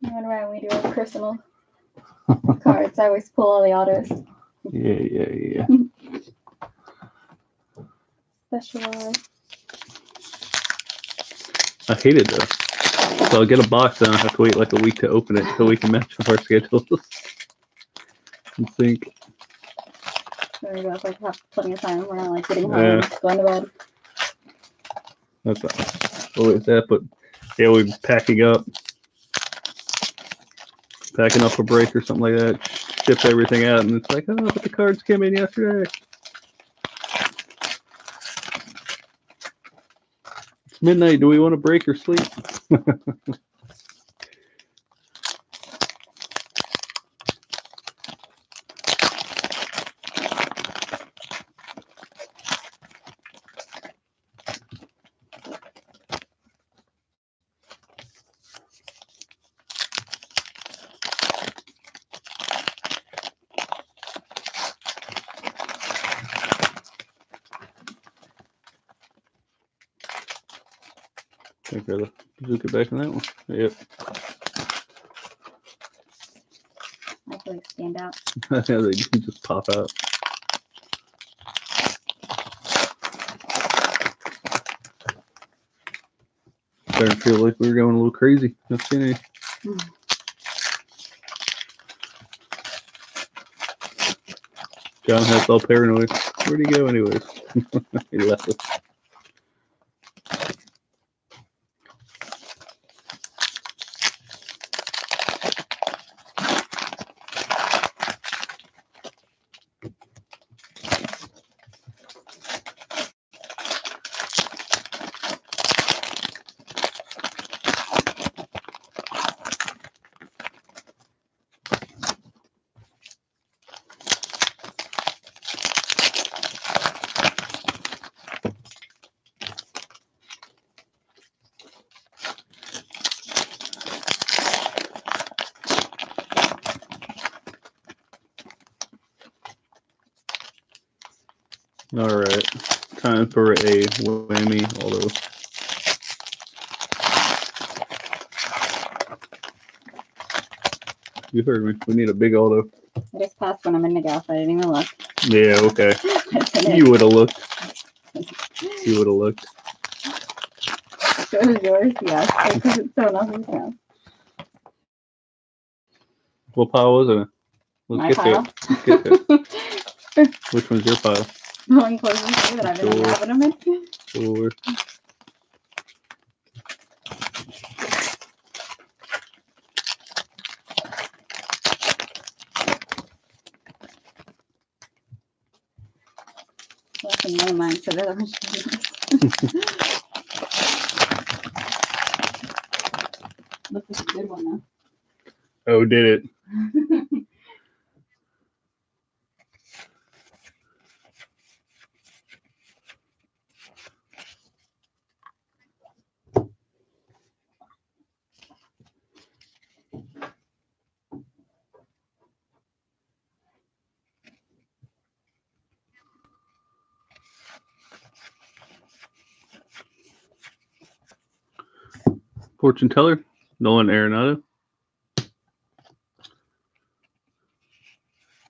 When we do our personal cards, I always pull all the autos. Yeah. Special. I hate it though. So I'll get a box and I'll have to wait like a week to open it so we can match up our schedules. And think. There we go. If I have plenty of time, we're not like getting home, going to bed. That's not always that, but yeah, we're packing up a break or something like that. Ship everything out, and it's like, oh, but the cards came in yesterday. It's midnight. Do we want to break or sleep? I think the bazooka back in that one. Yep. I feel like stand out. Yeah, they just pop out. Starting to feel like we were going a little crazy. Not seeing any. John has all paranoid. Where'd he go anyways? He left us. All right, time for a whammy, although you heard me. We need a big auto. I just passed when I'm in the gas. I didn't even look. Yeah, okay. You would have looked. You would have looked. So is yours, yes, because it's so nothing now. What pile was it? My Let's get pile. to it. Let's get to it. Which one's your pile? The one closest to you that I've been grabbing them in. Four. Well, that's a name mine, so they're the ones. Looks like a good one though. Oh, did it? Fortune teller, Nolan Arenado.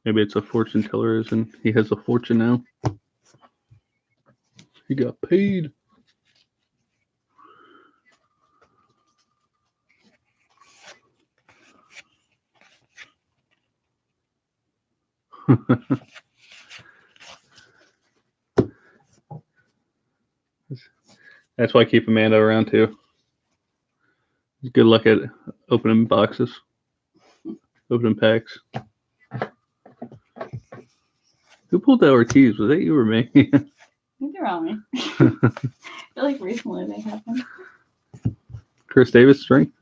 Maybe it's a fortune teller, as in he has a fortune now. He got paid. That's why I keep Amanda around too. Good luck at opening boxes, opening packs. Who pulled that Ortiz? Was that you or me? I think they're on me. I feel like recently they happened. Chris Davis string.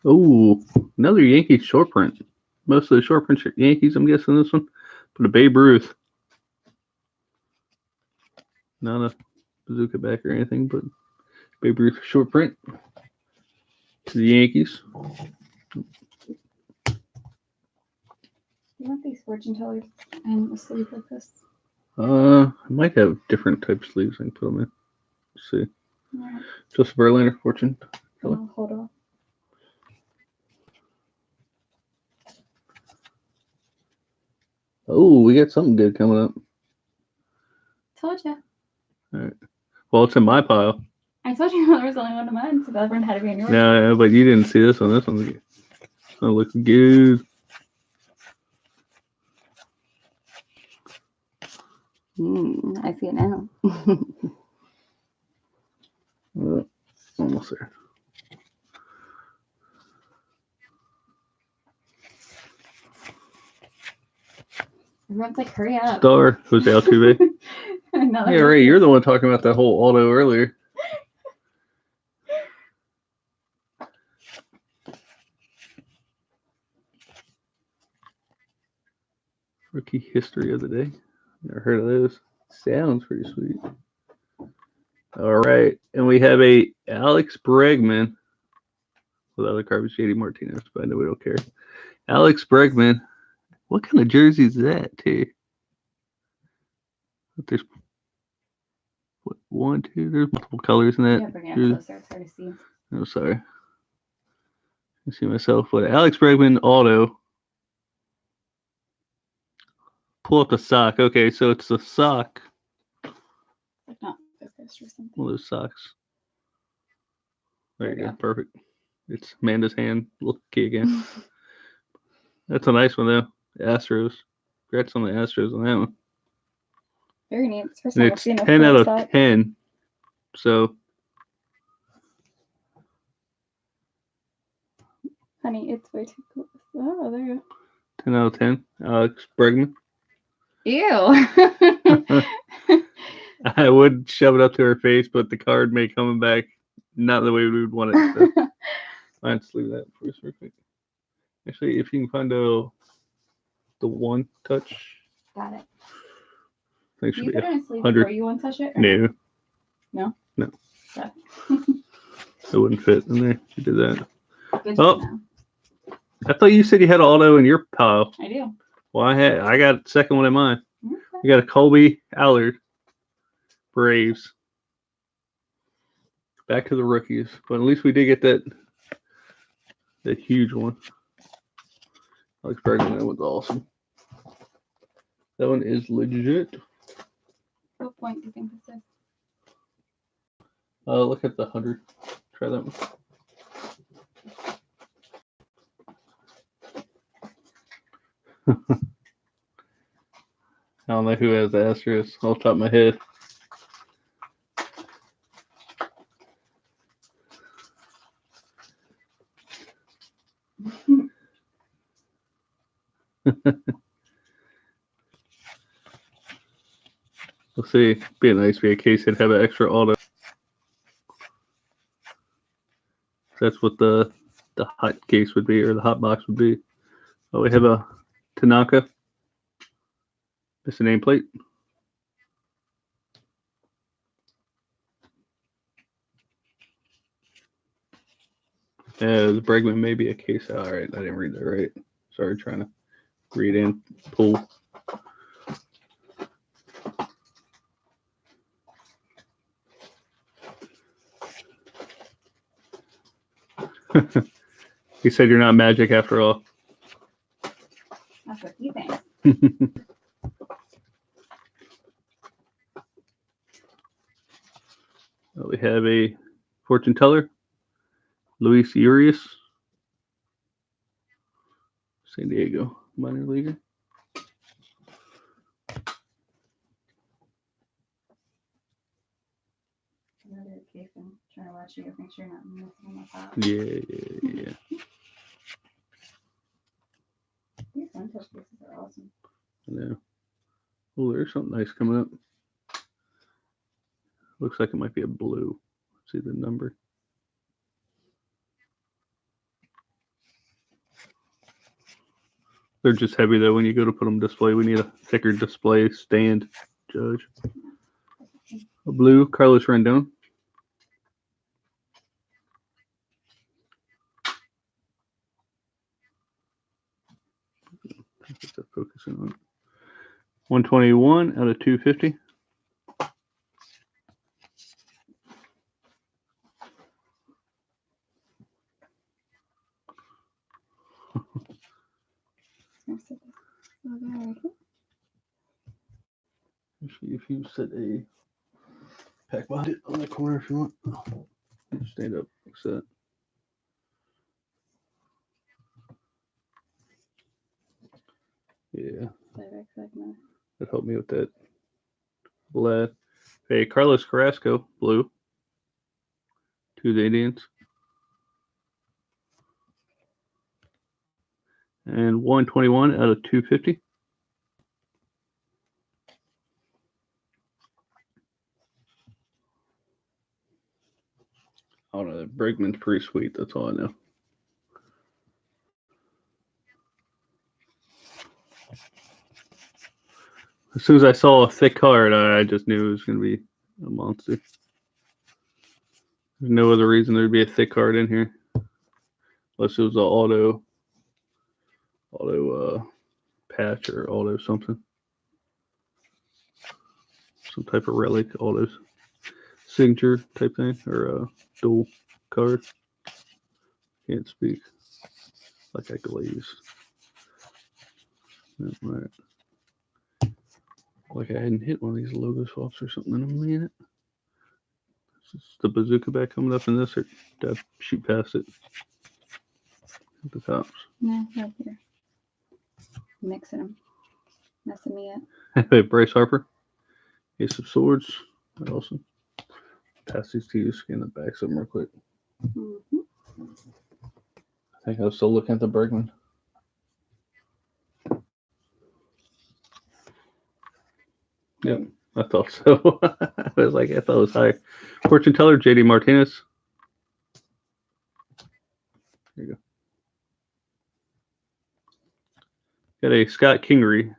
Oh, another Yankees short print. Most of the short print Yankees, I'm guessing this one. But a Babe Ruth. Not a bazooka back or anything, but Babe Ruth short print to the Yankees. You want these fortune tellers and a sleeve like this? I might have different type sleeves I can put them in. Let's see. Yeah. Joseph Verlander fortune. Oh, hold on. Oh, we got something good coming up. Told you. All right. Well, it's in my pile. I told you there was only one of mine, so that one had to be in yours. No, but you didn't see this one. This one's gonna look good. I see it now. Almost there. Everyone's like, hurry up. Star, Jose Altuve. Yeah, right. You're the one talking about that whole auto earlier. Rookie history of the day. Never heard of those. Sounds pretty sweet. All right, and we have a Alex Bregman with other card with JD Martinez, but I know we don't care. Alex Bregman. What kind of jersey is that, too? There's what, one, two. There's multiple colors in that. Yeah, bring it closer. It's hard to see. Oh, sorry. I see myself. What Alex Bregman auto. Pull up the sock. Okay, so it's the sock. Like not focused or something. One of those socks. There you There go. we go. Perfect. It's Amanda's hand. Look key again. That's a nice one though. Astros. Congrats on the Astros on that one. Very neat. It's first And time I've it's seen a 10 out full of sock. 10. So Honey, it's way too close. Oh, there you go. 10 out of 10. Alex Bregman. Ew. I would shove it up to her face, but the card may come back not the way we would want it. So let's leave that for us real quick. Actually, if you can find the one touch, Got it. I think it Do should you be put it in sleeve 100. before you untouch it? or No. No? No. Okay. It wouldn't fit in there. You did that. Good Oh. to know. I thought you said you had an auto in your pile. I do. Well, I got a second one in mine. Okay. We got a Colby Allard, Braves. Back to the rookies, but at least we did get that huge one. Alex Bregman, that one's awesome. That one is legit. What point do you think this is? Look at the 100. Try that one. I don't know who has the Astros off the top of my head. We'll see. Be nice to be a case and have an extra auto. That's what the hot case would be, or the hot box would be. Oh, we have a Tanaka. It's a nameplate. The Bregman may be a case. All right, I didn't read that right. Sorry, trying to read and pull. You said you're not magic after all. That's what you think. We have a fortune teller, Luis Urias, San Diego minor leaguer. Another case. I'm trying to watch you. Make sure you're not missing on the top. Yeah. These one-touch cases are awesome. I know. Oh, there's something nice coming up. Looks like it might be a blue. Let's see the number. They're just heavy though. When you go to put them display, we need a thicker display stand, Judge. A blue, Carlos Rendon. Focusing on 121 out of 250. Actually, if you set a pack behind it on the corner if you want. Stand up like that. Yeah. That helped me with that. Black. Hey, Carlos Carrasco, blue. To the Indians. And 121 out of 250. I don't know. That Bregman's pretty sweet. That's all I know. As soon as I saw a thick card, I just knew it was going to be a monster. There's no other reason there'd be a thick card in here. Unless it was an auto patch or auto something. Some type of relic, auto signature type thing, or a dual card. Can't speak. Like I glaze. Right. Like I hadn't hit one of these logo swaps or something in a minute. Is the bazooka back coming up in this, or did I shoot past it? At the tops. No, right here. Mixing them. Messing me up. Hey, Bryce Harper. Ace of Swords. Awesome. Pass these to you, scan the backs of them real quick. Mm-hmm. I think I was still looking at the Bergman. Yep, I thought so. I was like, I thought it was higher. Fortune teller, JD Martinez. There you go. Got a Scott Kingery.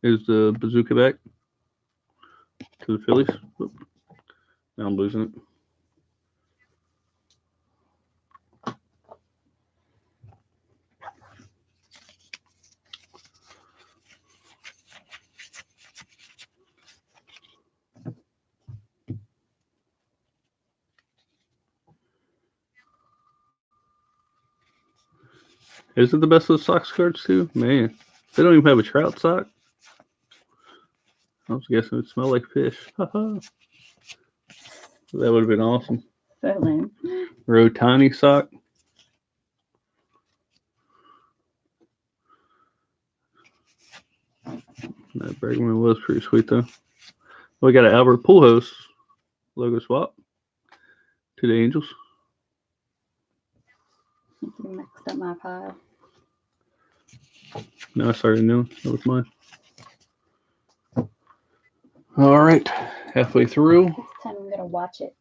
Is the bazooka back to the Phillies? Oop. Now I'm losing it. Is it the best of the Sox cards too? Man, they don't even have a Trout sock. I was guessing it would smell like fish. That would have been awesome. So lame. Rotani sock. That Bergman was pretty sweet though. We got an Albert Pujols logo swap to the Angels. You mixed up my pile. No, I started a new one. That was mine. All right, halfway through. This time I'm gonna watch it.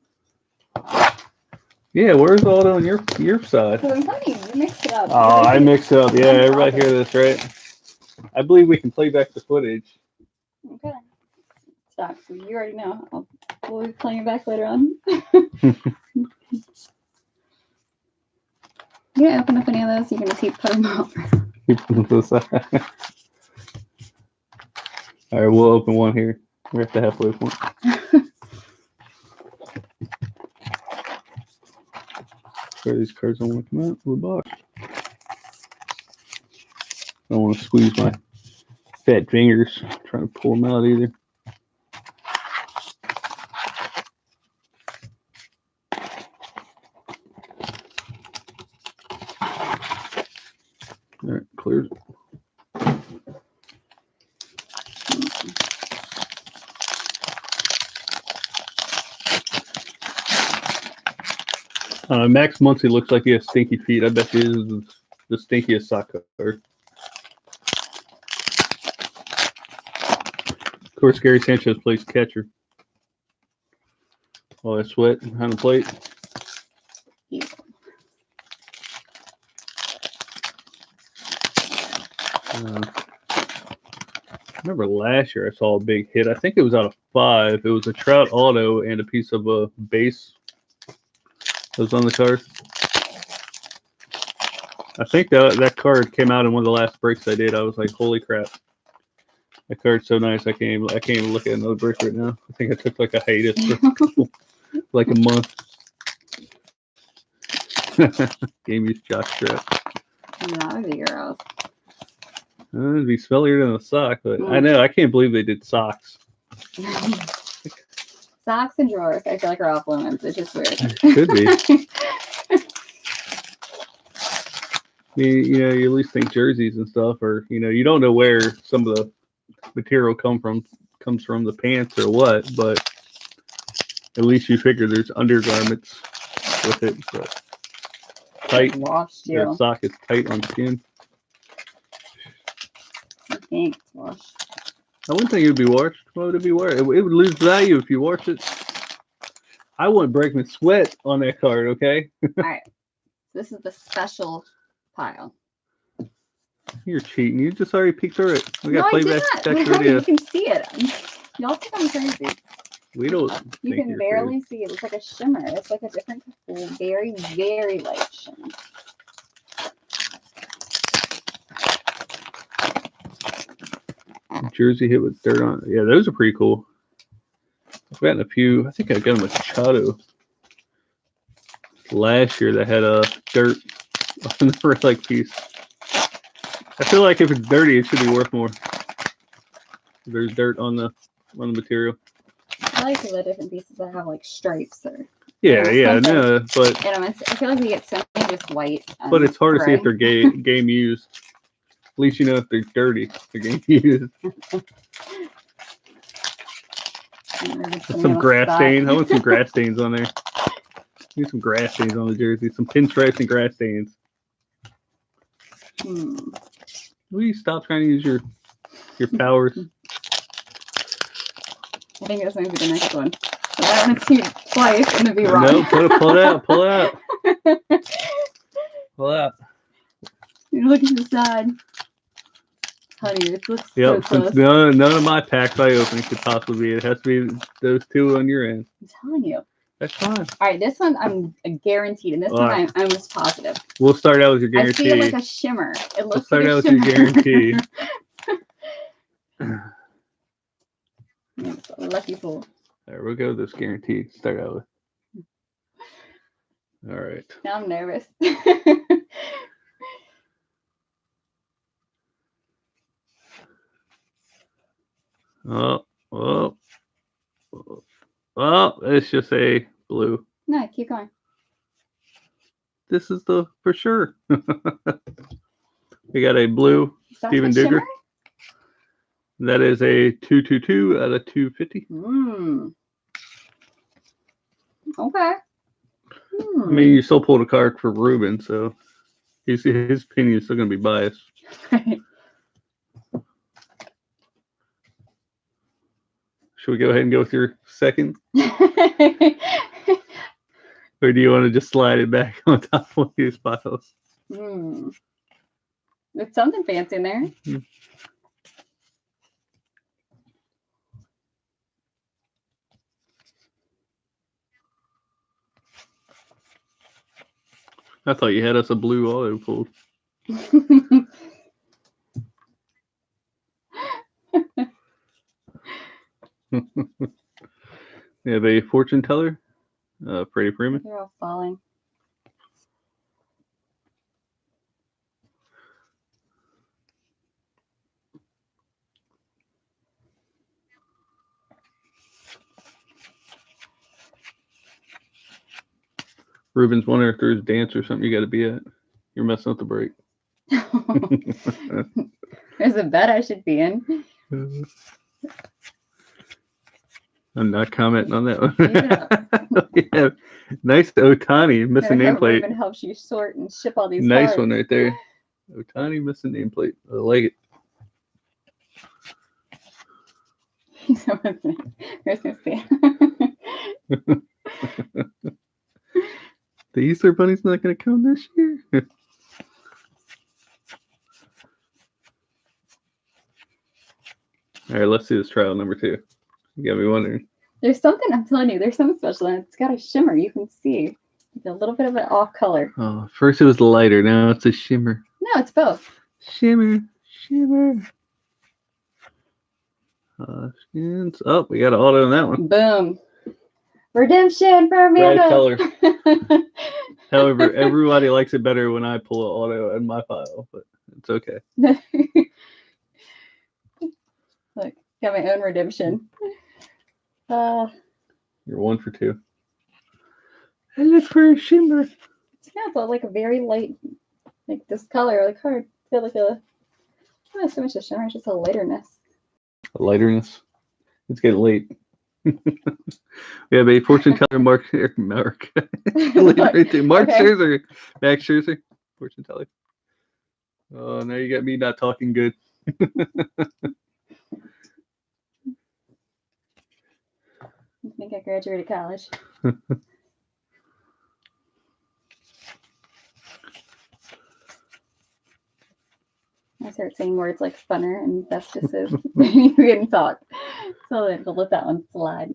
Yeah, where's all on your side? Because I'm telling you, you mixed it up. Oh, I mixed it up. Yeah, everybody hear this, right? I believe we can play back the footage. Okay. Stop. So you already know. We'll be playing back later on. You gonna open up any of those? You're gonna keep putting them out. Keep them to the side. All right, we'll open one here. We're at the halfway point. These cards don't want to come out of the box. I don't want to squeeze my fat fingers trying to pull them out either. All right, clears it. Max Muncy looks like he has stinky feet. I bet he is the stinkiest sock card. Of course, Gary Sanchez plays catcher. All that sweat behind the plate. I remember last year I saw a big hit. I think it was out of 5. It was a Trout auto and a piece of a base that was on the card. I think that card came out in one of the last breaks I did. I was like, holy crap. That card's so nice. I can't even look at another break right now. I think I took like a hiatus for like a month. Game use jock strap. That would be gross. It'd be smellier than a sock, but I know, I can't believe they did socks. Socks and drawers, I feel like are off limits. It's just weird. Could be. You at least think jerseys and stuff, or you don't know where some of the material comes from the pants or what, but at least you figure there's undergarments with it. But tight. Their sock is tight on skin. Thanks, wash. I wouldn't think it would be washed. Why would it be washed? It would lose value if you wash it. I wouldn't break my sweat on that card, okay? All right. This is the special pile. You're cheating. You just already peeked through it. We got playback video. You can see it. Y'all think I'm crazy. We don't. You think can you're barely see it. It's like a shimmer. It's like a different, very, very light shimmer. crazy. Jersey hit with dirt on it. Yeah, those are pretty cool. I've gotten a few. I think I got them with Machado last year that had a dirt on the relic piece. I feel like if it's dirty, it should be worth more. There's dirt on the material. I like the different pieces that have like stripes or. Yeah, yeah, no, but I feel like we get so many just white. But it's hard to see if they're game used. At least you know if they're dirty. They're game used. Some grass stains. I want some grass stains on there. Need some grass stains on the jersey. Some pinstripes and grass stains. Will you stop trying to use your powers? I think this might be the next one. I don't want to see it twice and then be wrong. No, pull it out. Pull it out. Pull it out. You're looking to the side. Honey, it looks so close. None of my packs I open could possibly be. It has to be those two on your end. I'm telling you. That's fine. All right, this one I'm guaranteed, and this one I'm almost positive. We'll start out with your guarantee. I see it like a shimmer. It looks we'll start like out with your guarantee. Lucky fool. All right, we'll go with this guarantee to start out with. All right. Now I'm nervous. It's just a blue. No, keep going. This is the for sure. We got a blue Steven Digger. That is a 222 out of 250. Okay. I mean, you still pulled a card for Ruben, so his opinion is still going to be biased. Right. Should we go ahead and go with your second? Or do you want to just slide it back on top of these piles? There's something fancy in there. I thought you had us a blue auto pulled. We have a fortune teller, Freddie Freeman. They're all falling. Ruben's wondering if there's a dance or something you got to be at. You're messing up the break. There's a bet I should be in. I'm not commenting on that one. Yeah. Nice Otani missing nameplate. Ruben helps you sort and ship all these nice cards. One right there. Otani missing nameplate. I like it. Where's my stand? The Easter Bunny's not going to come this year. All right, let's see this trial number 2. You got me wondering. There's something, I'm telling you, there's something special, and it's got a shimmer. You can see a little bit of an off color. Oh, first it was lighter, now it's a shimmer. No, it's both. Shimmer, shimmer. Oh, we got an auto on that one. Boom. Redemption for Amanda. Red color. However, everybody likes it better when I pull an auto in my file, but it's okay. Look, got my own redemption. You're 1 for 2. I look for a shimmer. Yeah, but like a very light, like this color, like hard. Feel like not so much a shimmer, it's just a lighterness. A lighterness. It's getting late. We have a fortune teller, Mark. Right there. Mark Scherzer, Max Scherzer, fortune teller. Oh, now you got me not talking good. I think I graduated college. I start saying words like funner and bestesses. You didn't talk. So they have to let that one slide.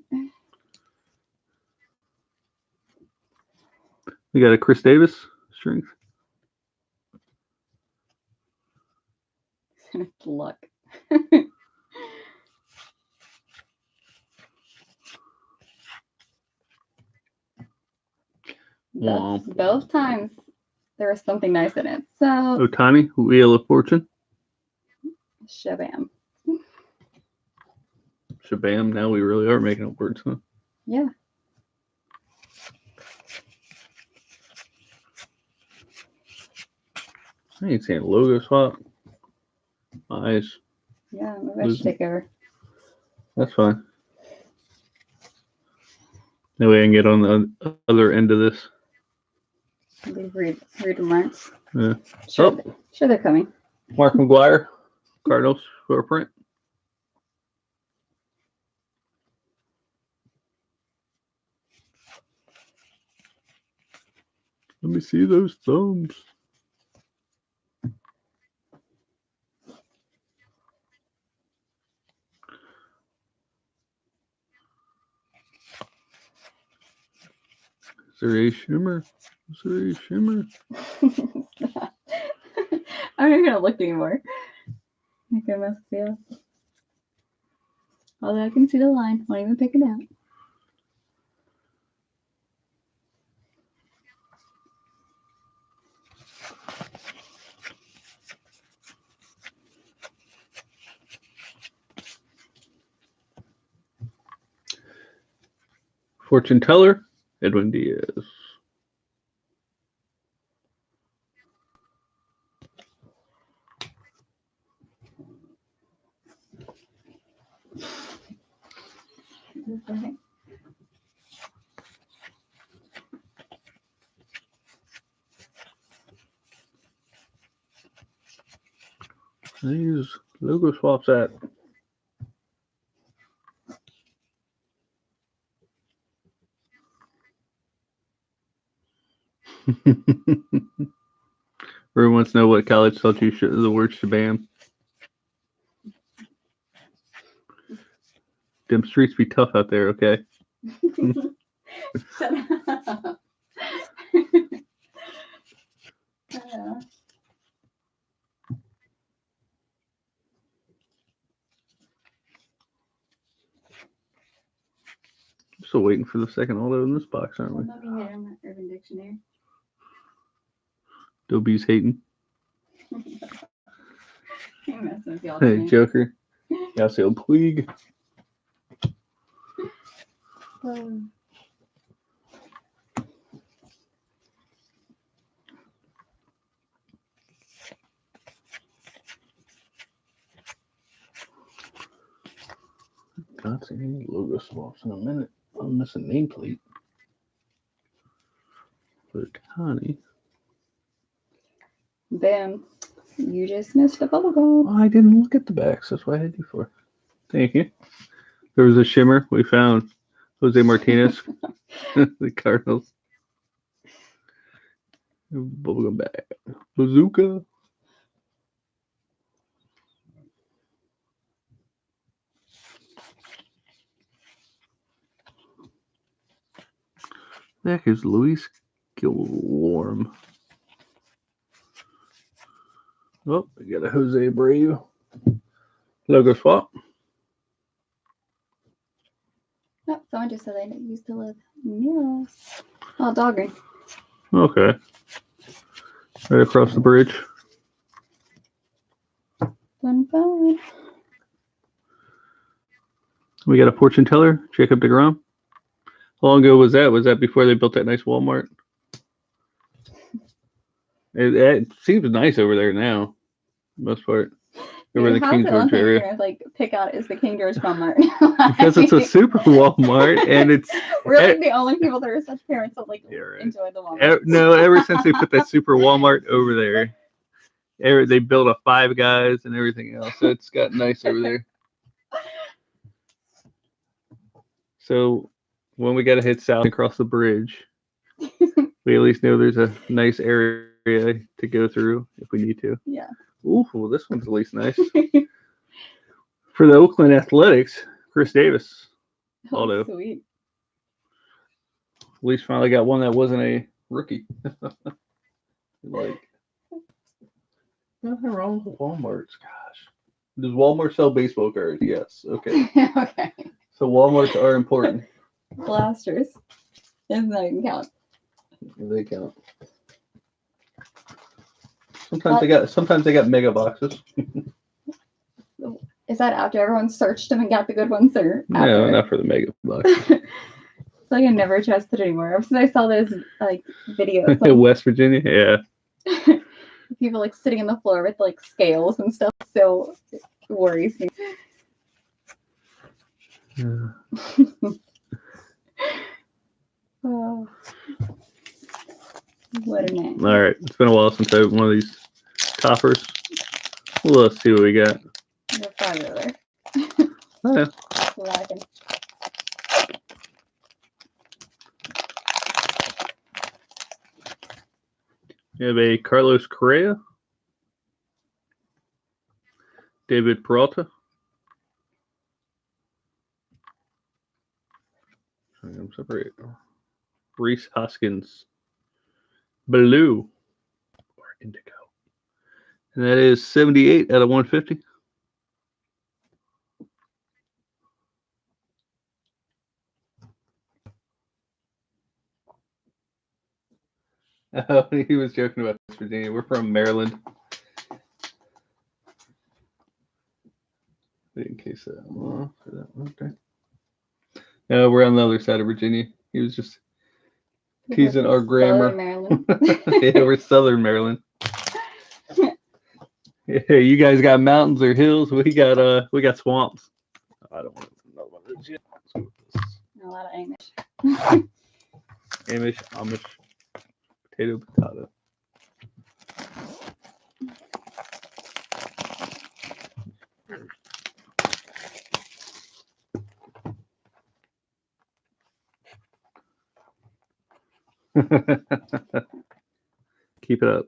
We got a Chris Davis strength. Luck. Both times there was something nice in it. So Otani, Wheel of Fortune. Shabam. Shabam. Now we really are making up words, huh? Yeah. I ain't saying logo swap. My eyes. Yeah, maybe I should take over. That's fine. That way I can get on the other end of this. Read remarks. Yeah. Sure, sure they're coming. Mark McGuire, Cardinals for print. Let me see those thumbs. Is there a shimmer? Is there a shimmer? I'm not gonna look anymore. Make a mess of you. Although I can see the line, won't even pick it out. Fortune teller, Edwin Diaz. These logo swaps at. Everyone wants to know what college taught you the word shabam. Them streets be tough out there, okay? Shut up. I'm still waiting for the second auto in this box, aren't we? Let me hit on that Urban Dictionary. Dobie's hating. I'm messing with y'all. Hey, Joker. Y'all say Puig. Not seeing any logo swaps in a minute. I'm missing nameplate. For Tani. Boom. You just missed a bubble gum. Oh, I didn't look at the backs. That's what I had you for. Thank you. There was a shimmer. We found Jose Martinez, the Cardinals. Bubblegum bag. Bazooka. The heck is Luis Gilwarm? Oh, we got a Jose Abreu. Logo swap. Oh, someone just said they used to live near us. Oh, Dogger. Okay. Right across the bridge. Fun. We got a fortune teller, Jacob deGrom. How long ago was that? Was that before they built that nice Walmart? It seems nice over there now, for the most part. Over in the King George area. You're gonna, pick out is the King George Walmart. Because it's a super Walmart, and it's we're the only people that are such parents that enjoy the Walmart. No, ever since they put that super Walmart over there, they built a Five Guys and everything else. So it's got nice over there. So when we got to hit south across the bridge, we at least know there's a nice area to go through if we need to. Yeah. Ooh, well, this one's at least nice. For the Oakland Athletics, Chris Davis. Oh, Auto. sweet. At least finally got one that wasn't a rookie. Like, nothing wrong with Walmart's. Gosh, does Walmart sell baseball cards? Yes. Okay. Okay. So Walmarts are important. Blasters. Doesn't that even count? They count. Sometimes they got mega boxes. Is that after everyone searched them and got the good ones, or No, after? not for the mega boxes. It's like I never trust it anymore. Ever since I saw those like videos, like, West Virginia, yeah. people like sitting on the floor with like scales and stuff, so it worries me. Oh, what a name. All right, it's been a while since I opened one of these toppers. Well, let's see what we got. They're popular. Oh, yeah. Liking. You have a Carlos Correa, David Peralta, I'm separate. Reese Hoskins, Blue, or Indigo, and that is 78 out of 150. Oh, he was joking about West Virginia. We're from Maryland. In case that one, for that one, okay. No, we're on the other side of Virginia. He was just teasing our grammar. Southern Maryland. Yeah, we're Southern Maryland. Yeah, you guys got mountains or hills. We got swamps. I don't want another one of those yet. A lot of Amish. Amish, potato. Keep it up.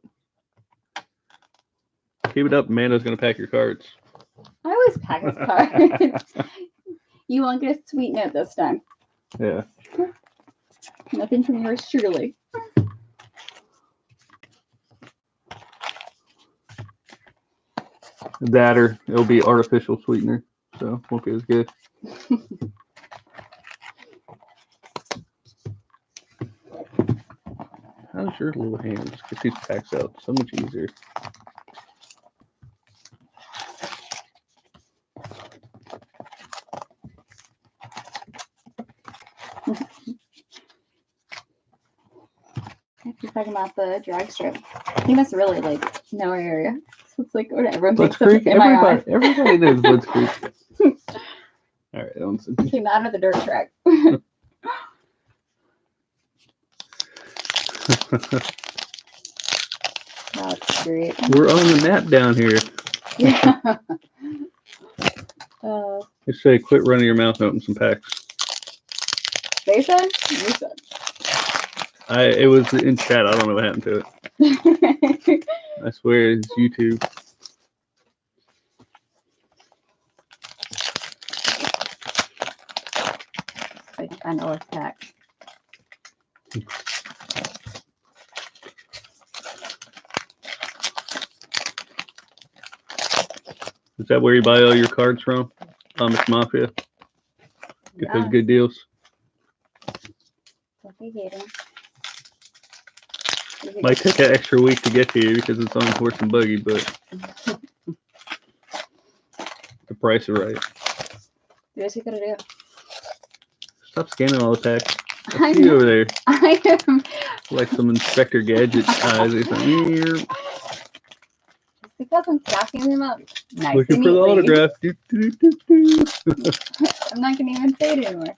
Keep it up. Amanda's gonna pack your cards. I always pack his cards. You won't get a sweet note this time. Yeah. Nothing from yours truly. That or it'll be artificial sweetener, so won't be as good. How's your little hands? Get these packs out so much easier. If you're talking about the drag strip, he must really like know our area. So it's like what everyone Blitz thinks Creek. of MIR. Everybody knows Blitz Creek. All right, that one's Came out of the dirt track. That's great. We're on the map down here. Yeah. Just say, quit running your mouth and open some packs. They said? You said. It was in chat. I don't know what happened to it. I swear it's YouTube. I can find all his packs. Is that where you buy all your cards from? Amish Mafia? Get those good deals? What they gave him. Might take an extra week to get to you because it's on horse and buggy, but the price is right. Do what you gotta do. Stop scanning all the packs. I I see you over there. I am. Like some Inspector Gadget eyes or something. Just because I'm stacking them up nice Looking and for the neatly. autograph. Do, do, do, do. I'm not gonna even say it anymore.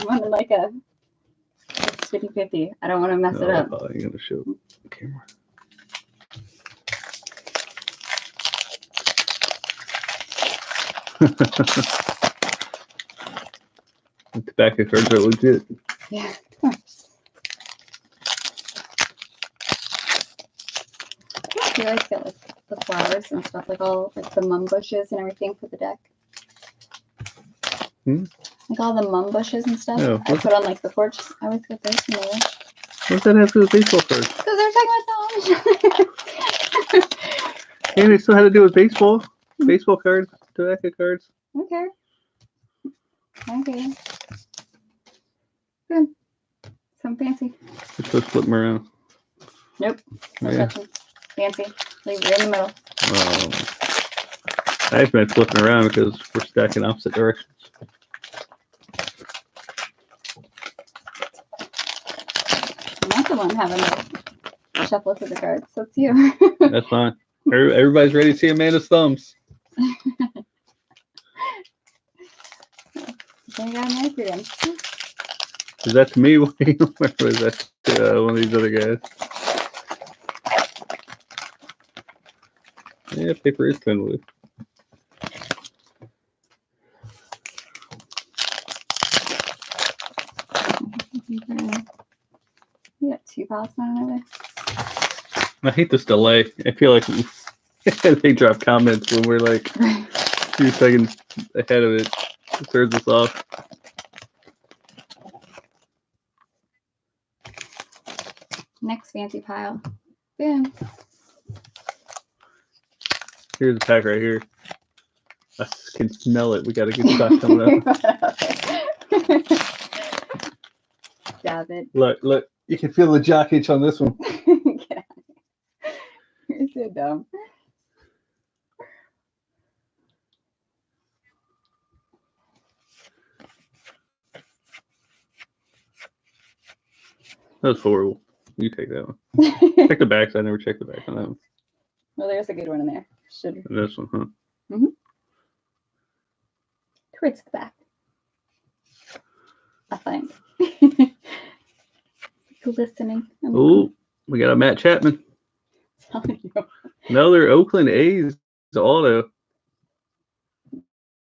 I wanted like a 50-50. I don't want to mess it up. Oh, you're gonna show the camera. The tobacco cards are legit. Yeah, of course. You always get like the flowers and stuff, like all like the mum bushes and everything for the deck. Like all the mum bushes and stuff. Oh, I put on like the porch. I always get those from there. What does that have to do with baseball cards? Because they're talking about them. And it still had to do with baseball? Baseball cards, tobacco cards. Okay. Okay. Good. Some fancy. You're supposed to flip them around. Nope. No Yeah. touching. Fancy. Leave it in the middle. I've been flipping around because we're stacking opposite directions. I'm not the one having a shuffle through the cards. So it's you. That's fine. Everybody's ready to see Amanda's thumbs. So you got a nice again. Is that to me, Wayne, or is that to one of these other guys? Yeah, paper is thin wood. You got 2 piles on over. I hate this delay. I feel like they drop comments when we're like a few seconds ahead of it. It throws us off. Next fancy pile. Boom. Here's the pack right here. I can smell it. We got a good shot coming up. Stop it. Look. You can feel the jock itch on this one. Yeah. You're so dumb. That was horrible. You take that one. Check the backs. I never checked the back on that one. Well, there's a good one in there. Should. And this one, huh? Mm-hmm. Towards the back. I think. Listening. Oh, we got a Matt Chapman. You. Another Oakland A's auto.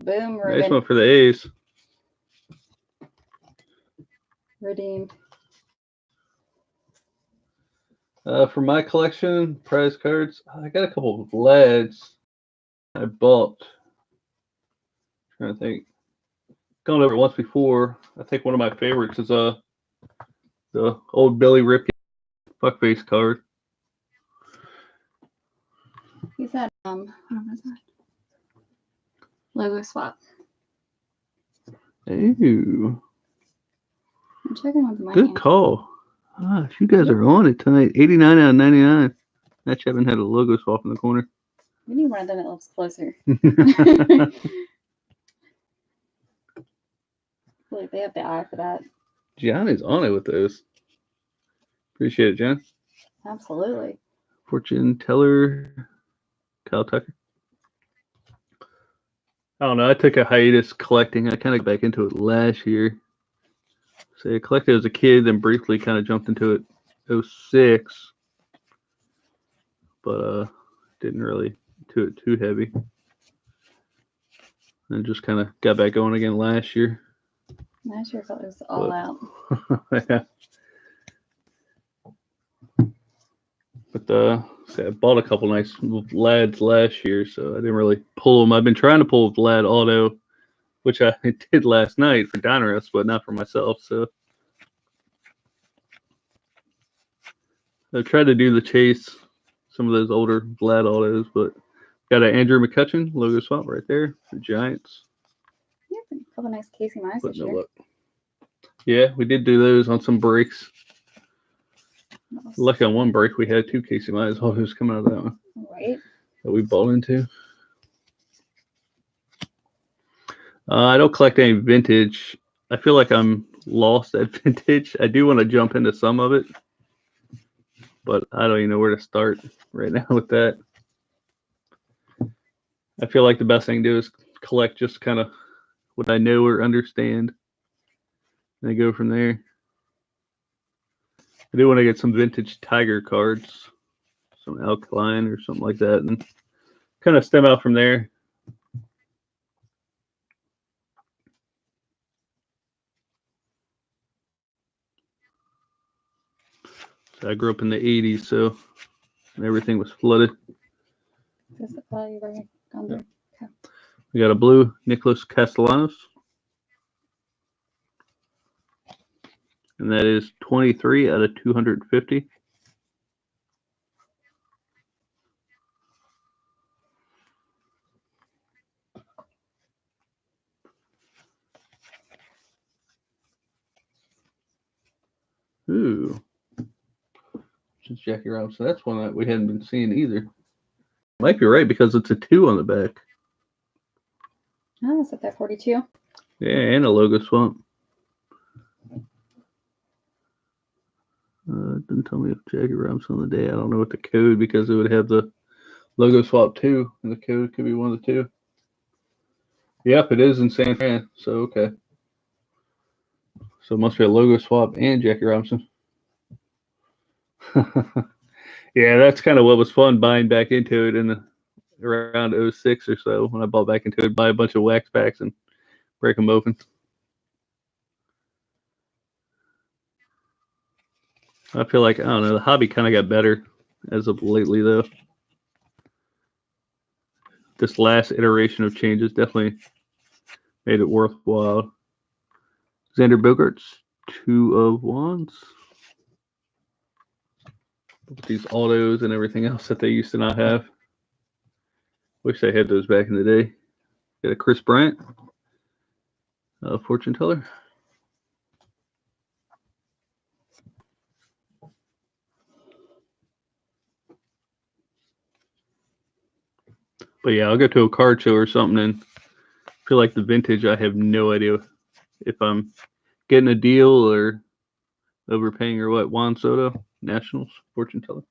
Boom. Nice one for the A's. Redeemed. For my collection, prize cards, I got a couple of LEDs I bought. Trying to think. Gone over it once before. I think one of my favorites is the old Billy Ripken fuckface card. He said, what was that? Logo swap. Ooh. I'm checking with my Good hand. call. Gosh, you guys are on it tonight. 89 out of 99. That Chapman had a logo swap in the corner. We need one of them that looks closer. Like they have the eye for that. John is on it with those. Appreciate it, John. Absolutely. Fortune teller, Kyle Tucker. I don't know. I took a hiatus collecting. I kind of got back into it last year. So I collected as a kid, then briefly kind of jumped into it 06. But didn't really do it too heavy. And just kind of got back going again last year. Last year it was all out. Yeah. But I bought a couple nice lads last year, so I didn't really pull them. I've been trying to pull the lad auto, which I did last night for Donruss, but not for myself. So I tried to do the chase, some of those older lad autos, but got an Andrew McCutchen logo swap right there for Giants. Yeah, a couple nice Casey Mize But this no year. luck. Yeah, we did do those on some breaks. Lucky on one break, we had 2 Casey Mize autos coming out of that one. Right. That we bought into. I don't collect any vintage. I feel like I'm lost at vintage. I do want to jump into some of it, but I don't even know where to start right now with that. I feel like the best thing to do is collect just kind of what I know or understand, and I go from there. I do want to get some vintage Tiger cards, some Alkaline or something like that, and kind of stem out from there. So I grew up in the 80s, so everything was flooded. Is it probably right down there? Okay. We got a blue Nicholas Castellanos. and that is 23 out of 250. Ooh. Just Jackie Robinson. That's one that we hadn't been seeing either. Might be right because it's a 2 on the back. Oh, is that 42? Yeah, and a logo swap. It didn't tell me if Jackie Robinson on the day. I don't know what the code because it would have the logo swap 2, and the code could be one of the two. Yep, it is in San Fran, so okay. So it must be a logo swap and Jackie Robinson. Yeah, that's kind of what was fun buying back into it in the around 06 or so when I bought back into it, buy a bunch of wax packs and break them open. I feel like, I don't know, the hobby kind of got better as of lately, though. This last iteration of changes definitely made it worthwhile. Xander Bogaerts, 2 of wands. With these autos and everything else that they used to not have. Wish they had those back in the day. Got a Chris Bryant, fortune teller. But yeah, I'll go to a card show or something and feel like the vintage, I have no idea if I'm getting a deal or overpaying or what. Juan Soto, Nationals, fortune teller.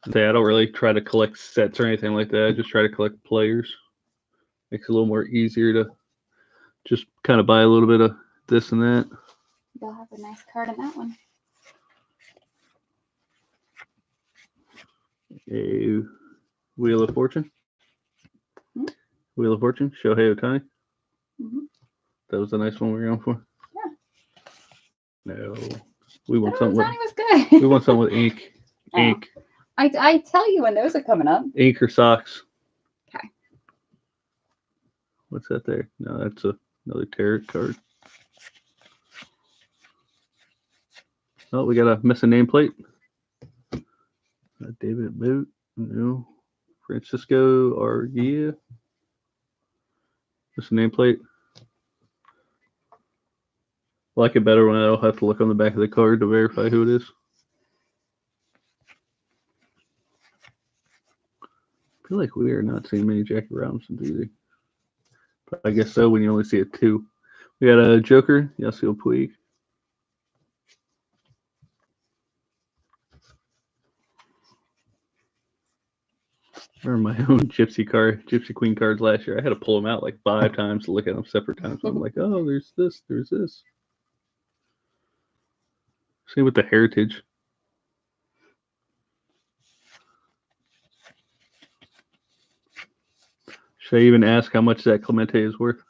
I don't really try to collect sets or anything like that. I just try to collect players. Makes it a little more easier to just kind of buy a little bit of this and that. They'll have a nice card in that one. A Wheel of Fortune. Hmm? Wheel of Fortune, Shohei Ohtani. Mm-hmm. That was the nice one we were going for. Yeah. No, we want That something with. Ohtani was good. We want something with ink. Oh. Ink. I tell you when those are coming up. Ink or socks. Okay. What's that there? No, that's another tarot card. Oh, we got a missing nameplate. David Boot. No. Francisco Arguia. Missing nameplate. I like it better when I don't have to look on the back of the card to verify who it is. I feel like we are not seeing many Jackie Robinsons either. But I guess so when you only see a 2. We got a Joker, Yasiel Puig. I remember my own Gypsy Queen cards last year. I had to pull them out like 5 times to look at them separate times. I'm like, oh, there's this. Same with the Heritage. Should I even ask how much that Clemente is worth?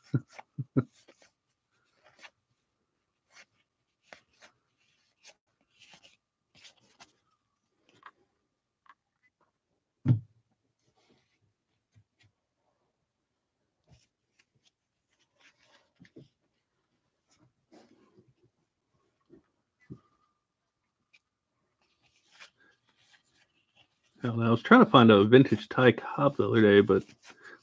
I was trying to find a vintage Ty Cobb the other day, but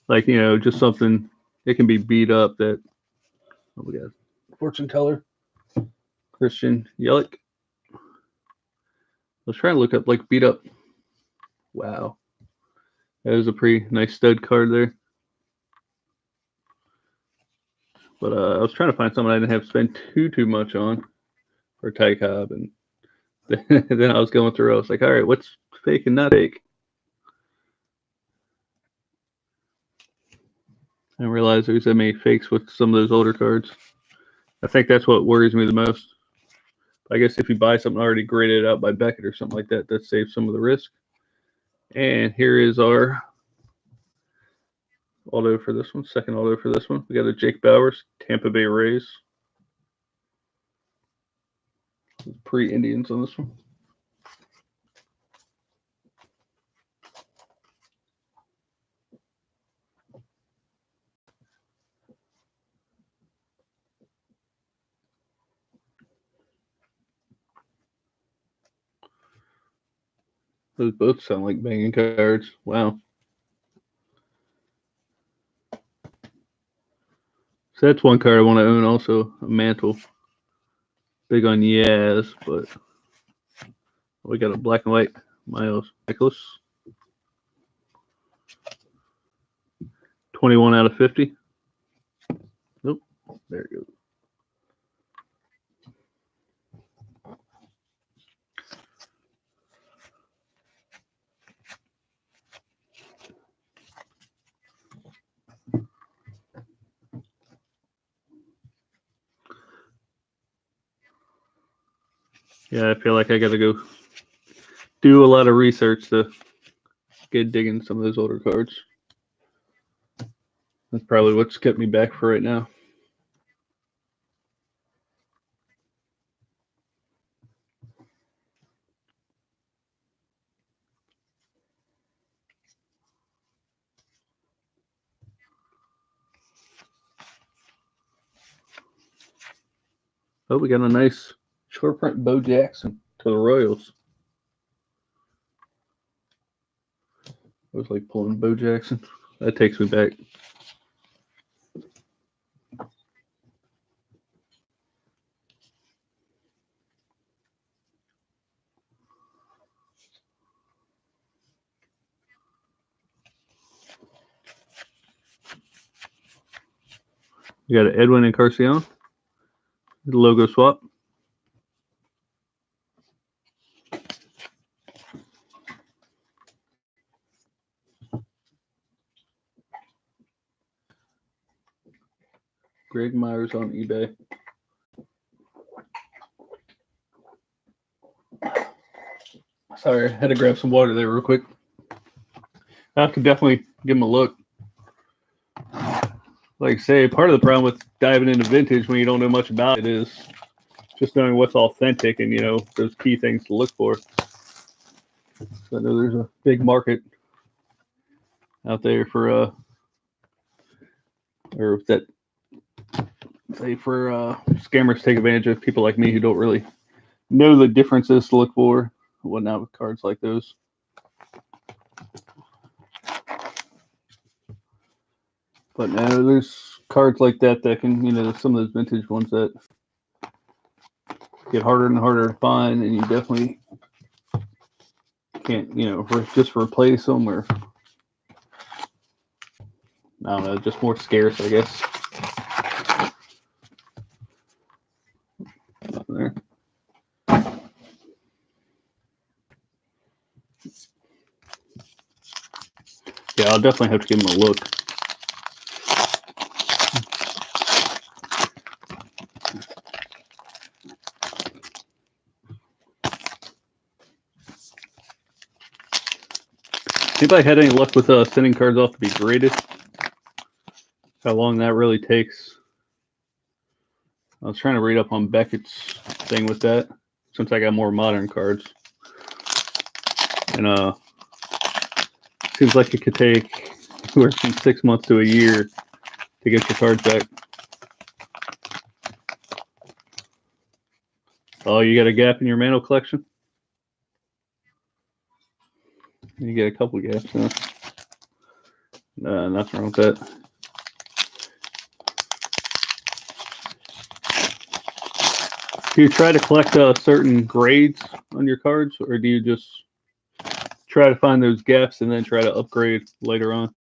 like, just something it can be beat up that we got fortune teller Christian Yelich. I was trying to look up like beat up. Wow. That was a pretty nice stud card there. But I was trying to find something I didn't have to spend too much on for Ty Cobb, and then I was going through. I was like, all right, what's fake and not fake? I realized there's that many fakes with some of those older cards. I think that's what worries me the most. I guess if you buy something already graded out by Beckett or something like that, that saves some of the risk. And here is our auto for this one, second auto for this one. We got a Jake Bowers, Tampa Bay Rays. Pre-Indians on this one. Those both sound like banging cards. Wow. So that's one card I want to own also, a mantle. Big on Yaz, but we got a black and white Miles Nicholas. 21 out of 50. Nope. There it goes. Yeah, I feel like I got to go do a lot of research to get digging some of those older cards. That's probably what's kept me back for right now. Oh, we got a nice short print Bo Jackson to the Royals. I was like pulling Bo Jackson. That takes me back. We got an Edwin and Carcion. The logo swap. Greg Myers on eBay. Sorry, I had to grab some water there real quick. I could definitely give him a look. Like I say, part of the problem with diving into vintage when you don't know much about it is just knowing what's authentic and, you know, those key things to look for. So I know there's a big market out there for or that say for scammers take advantage of people like me who don't really know the differences to look for, whatnot with cards like those. But no, there's cards like that that can, you know, some of those vintage ones that get harder and harder to find, and you definitely can't, you know, just replace them or I don't know, just more scarce, I guess. Nothing there. Yeah, I'll definitely have to give him a look. Anybody had any luck with sending cards off to be graded? How long that really takes? I was trying to read up on Beckett's thing with that, since I got more modern cards. And seems like it could take anywhere from 6 months to a year to get your cards back. Oh, you got a gap in your Mano collection? You get a couple gaps, huh? Nothing wrong with that. Do you try to collect certain grades on your cards, or do you just try to find those gaps and then try to upgrade later on?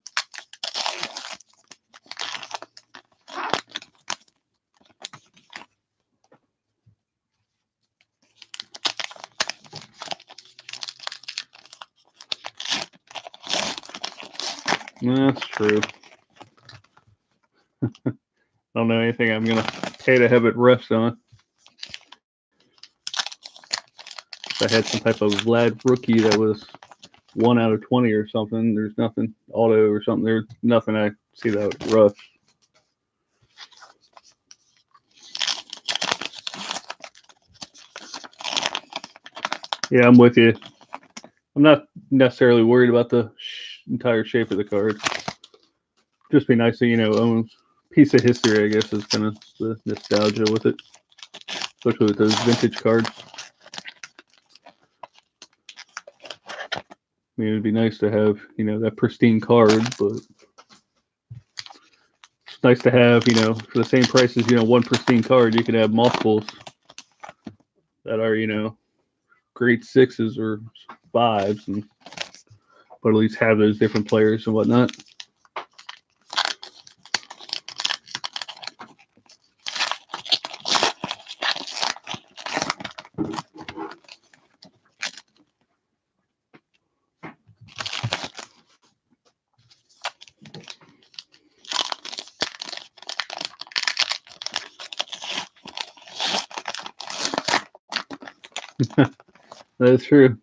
That's true. I don't know anything I'm going to pay to have it rest on. If I had some type of Vlad rookie that was 1 out of 20 or something, there's nothing, auto or something, there's nothing I see that would rush. Yeah, I'm with you. I'm not necessarily worried about the entire shape of the card. Just be nice to, you know, own a piece of history, I guess, is kind of the nostalgia with it, especially with those vintage cards. mean, it'd be nice to have, that pristine card, but it's nice to have, for the same price as, one pristine card, you could have multiples that are, grade sixes or fives, but at least have those different players and whatnot. That's true.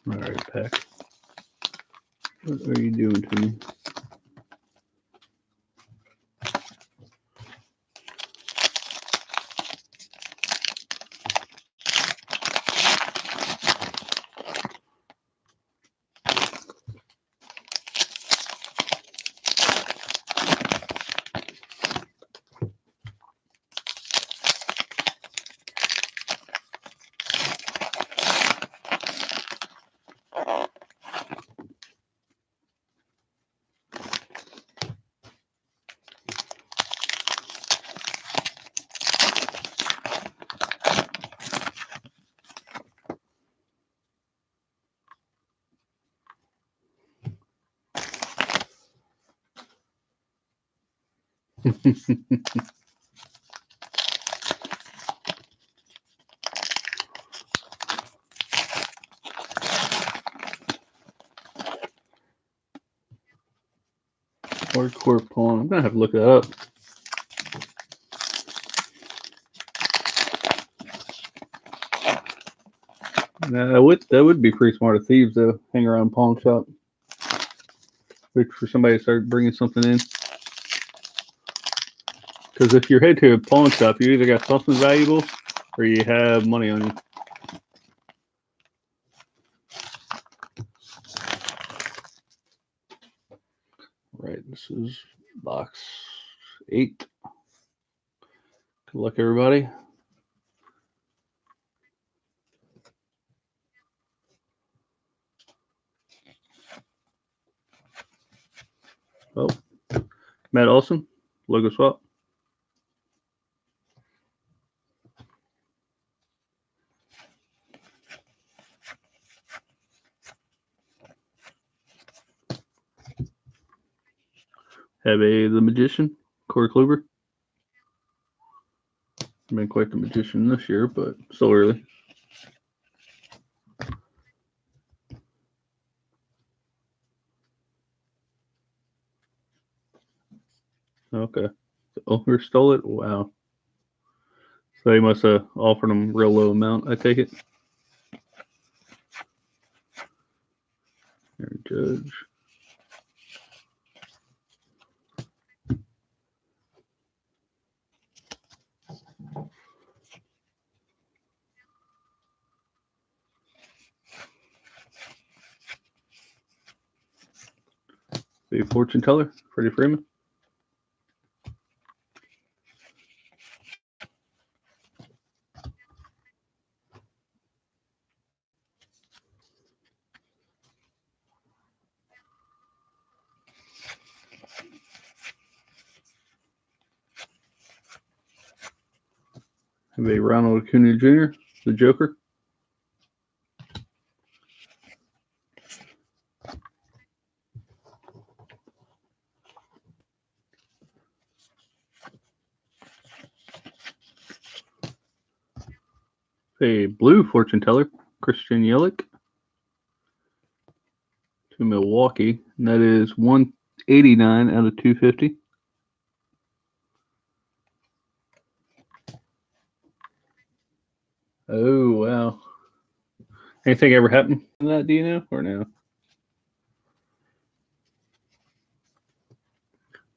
All right, Pack. What are you doing to me? Hardcore pawn. I'm gonna have to look that up. Nah, that would be pretty smart of thieves to hang around pawn shop. Wait for somebody to start bringing something in. Because if you head to a pawn shop, you either got something valuable or you have money on you. Right, this is box 8. Good luck, everybody. Oh, Matt Olson, logo swap. Have the Magician, Corey Kluber. Been quite the magician this year, but still early. Okay. The owner stole it? Wow. So he must have offered him real low amount, I take it. Aaron Judge. The fortune teller, Freddie Freeman. Have a Ronald Acuna Jr., the Joker. A blue fortune teller, Christian Yelich to Milwaukee. And that is 189 out of 250. Oh, wow. Anything ever happened to that, do you know, or no?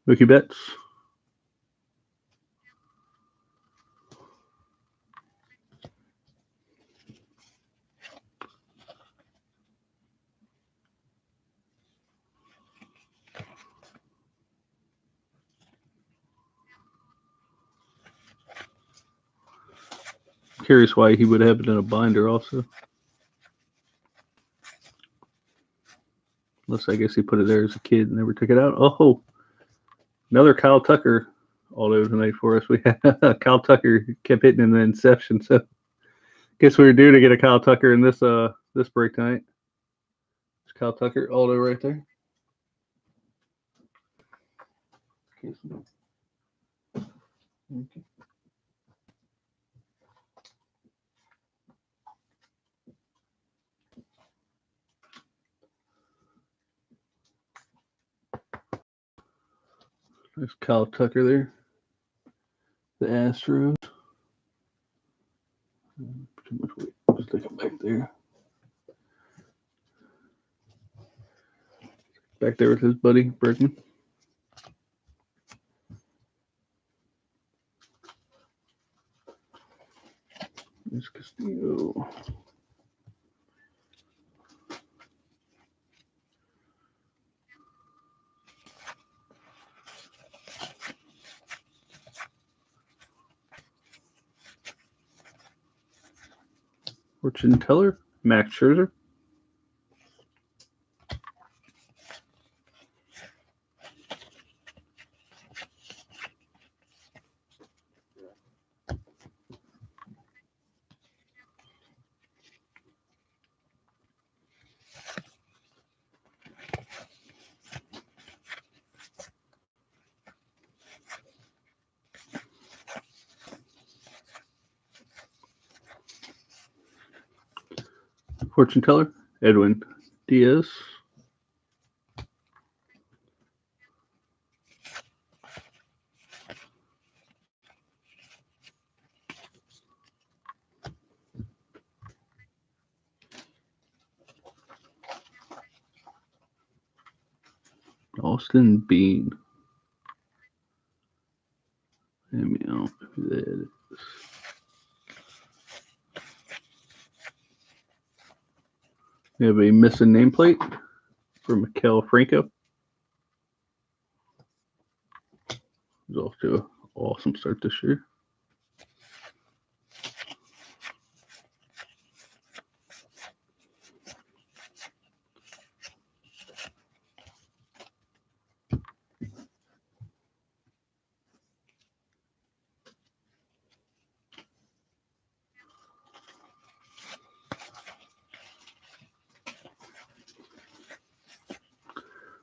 Mookie Betts. Curious why he would have it in a binder also. Unless I guess he put it there as a kid and never took it out. Oh, another Kyle Tucker auto tonight for us. We had Kyle Tucker kept hitting in the inception, so guess we were due to get a Kyle Tucker in this this break tonight. There's Kyle Tucker auto right there. Okay. There's Kyle Tucker there. The Astros. Too much weight. Stick him back there. Back there with his buddy Bergman. There's Castillo. Fortune teller, Max Scherzer. Fortune teller, Edwin Diaz. Austin Bean. Let me know who that is. We have a missing nameplate for Maikel Franco. He's off to an awesome start this year.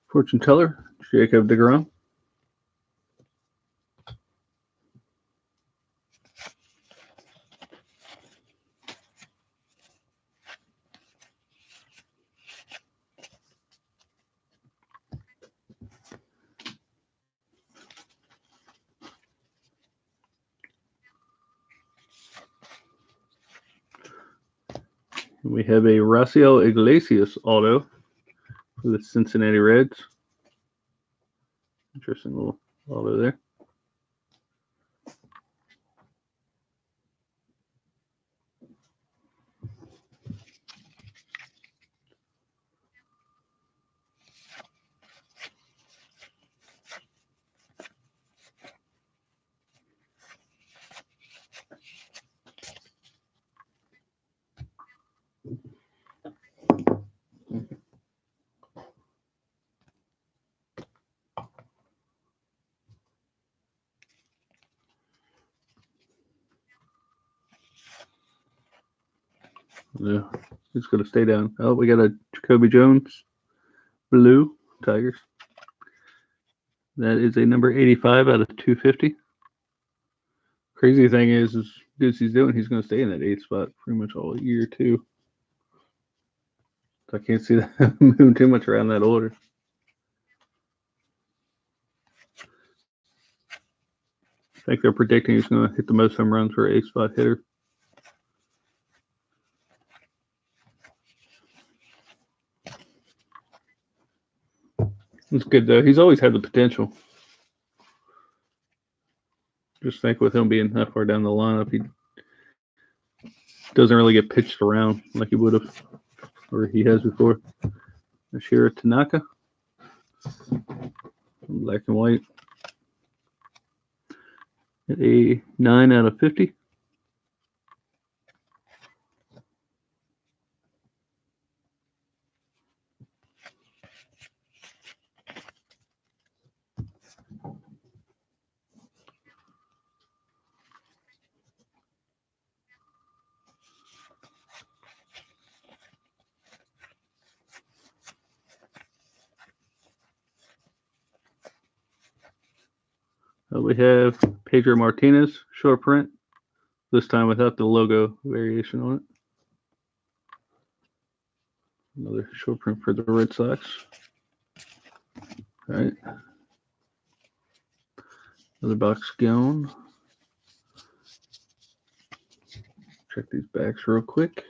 Fortune teller, Jacob deGrom. We have a Raciel Iglesias auto for the Cincinnati Reds. Interesting little auto there. Yeah, it's going to stay down. Oh, we got a Jacoby Jones blue Tigers. That is a number 85 out of 250. Crazy thing is as good as he's doing, he's going to stay in that 8th spot pretty much all year too. So I can't see that moving too much around that order. I think they're predicting he's going to hit the most home runs for an 8th spot hitter. It's good though. He's always had the potential. Just think with him being that far down the lineup, he doesn't really get pitched around like he would have, or he has before. Ashira Tanaka, black and white, at a 9 out of 50. We have Pedro Martinez, short print, this time without the logo variation on it. Another short print for the Red Sox. All right. Another box gone. Check these backs real quick.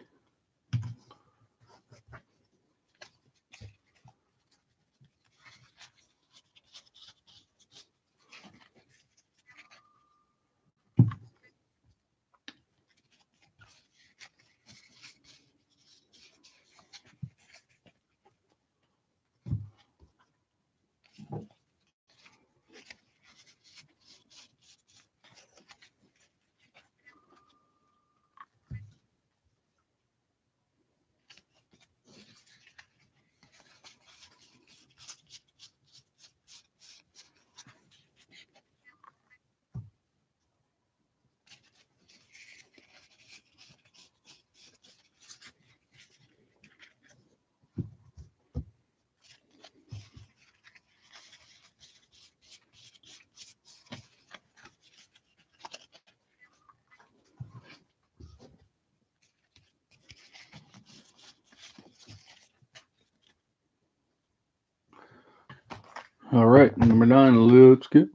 All right, number 9 looks good.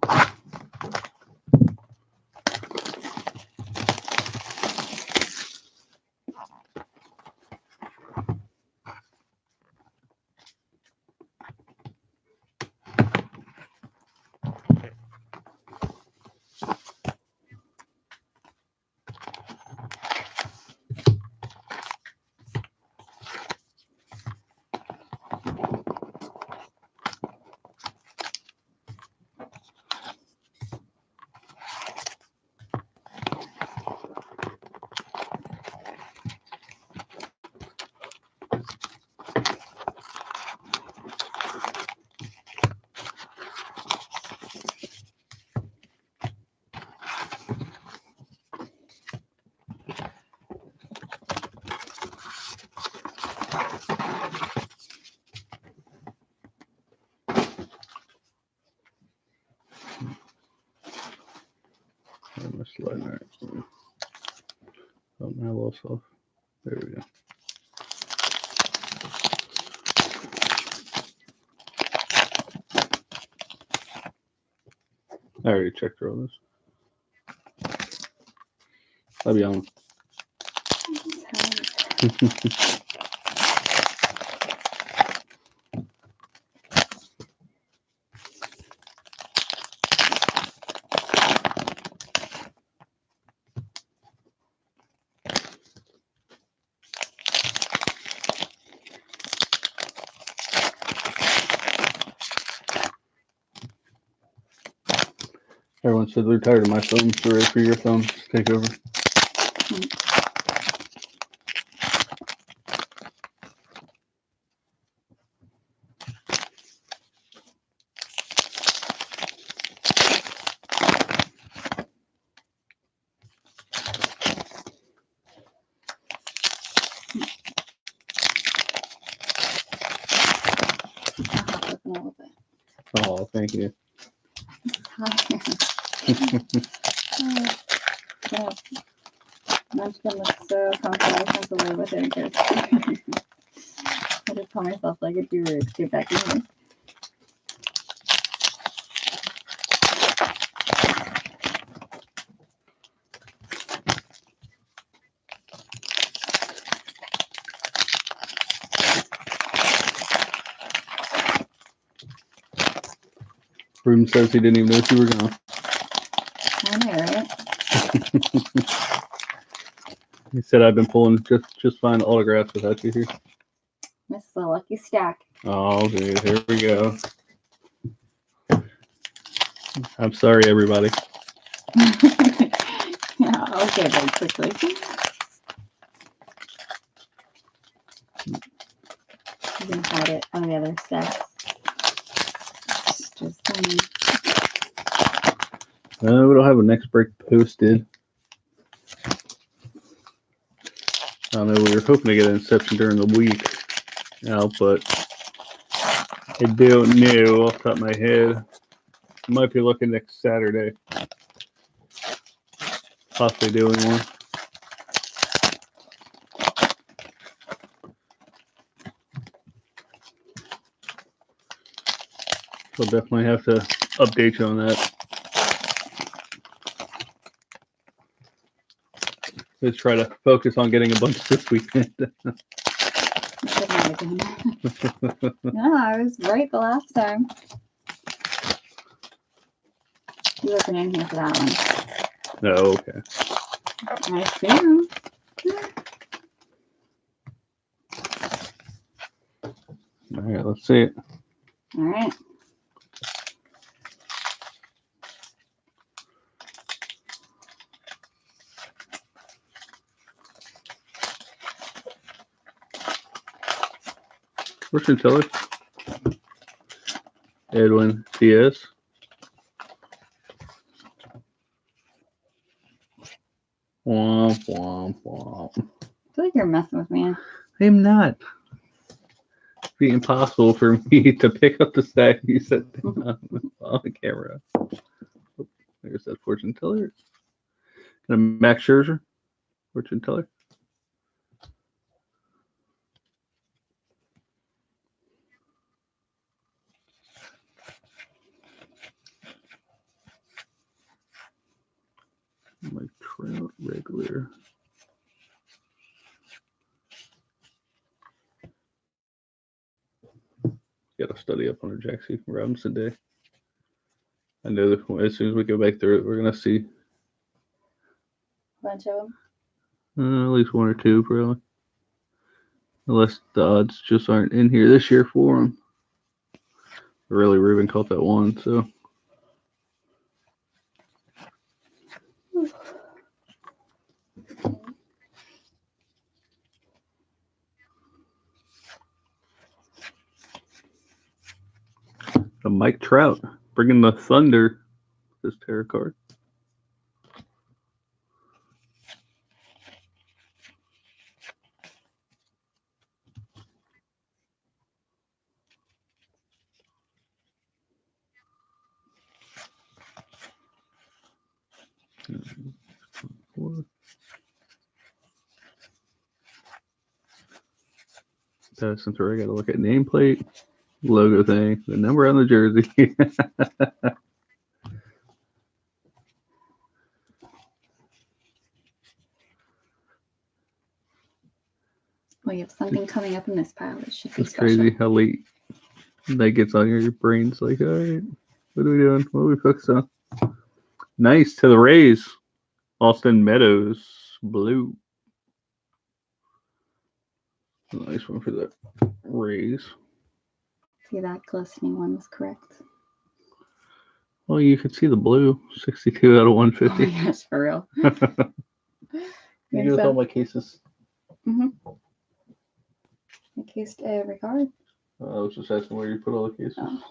My slide. All right. Oh, my loss off. There we go. I already checked all this. I'll be on. Everyone said they're tired of my thumbs. They're ready for your thumbs to take over. Oh, thank you. up. Munchkin looks so comfortable. I can't believe with it. I just call myself like a guru to get back in here. Ruben says he didn't even know you were gone. I know, right? He said I've been pulling just fine autographs without you here. This is a lucky stack. Oh, dude, here we go. I'm sorry, everybody. Yeah, okay, very quickly. You can hide it on the other stacks. Just We don't have a next break posted. I don't know. We were hoping to get an inception during the week, but I don't know off the top of my head. Might be looking next Saturday. Possibly doing one. So definitely have to update you on that. Let's try to focus on getting a bunch this weekend. No, I was right the last time. You wasn't in here for that one. No, okay. I assume. All right, let's see it. All right. Fortune teller. Edwin Diaz. Womp, womp, womp. I feel like you're messing with me. I am not. It'd be impossible for me to pick up the stack you set down on the camera. Oh, there's that fortune teller. And a Max Scherzer fortune teller. Mike Trout regular. Got to study up on our Jackson Robinson Day. I know that as soon as we go back through it, we're gonna see A bunch of them. at least one or two, probably. Unless the odds just aren't in here this year for them. Really, Ruben caught that one, so. A Mike Trout bringing the thunder. This tarot card. Since I got to look at nameplate, logo thing, the number on the jersey. Well, you have something coming up in this pile. It should be It's special. crazy how late that gets on your brains. Like, all right, what are we doing? What are we focused on? Nice to the Rays. Austin Meadows, blue. Nice one for the Rays. See, that glistening one was correct. Well, you can see the blue. 62 out of Oh 150. my gosh, for real. You do with all my cases. Mm-hmm. I cased every card. I was just asking where you put all the cases. Oh.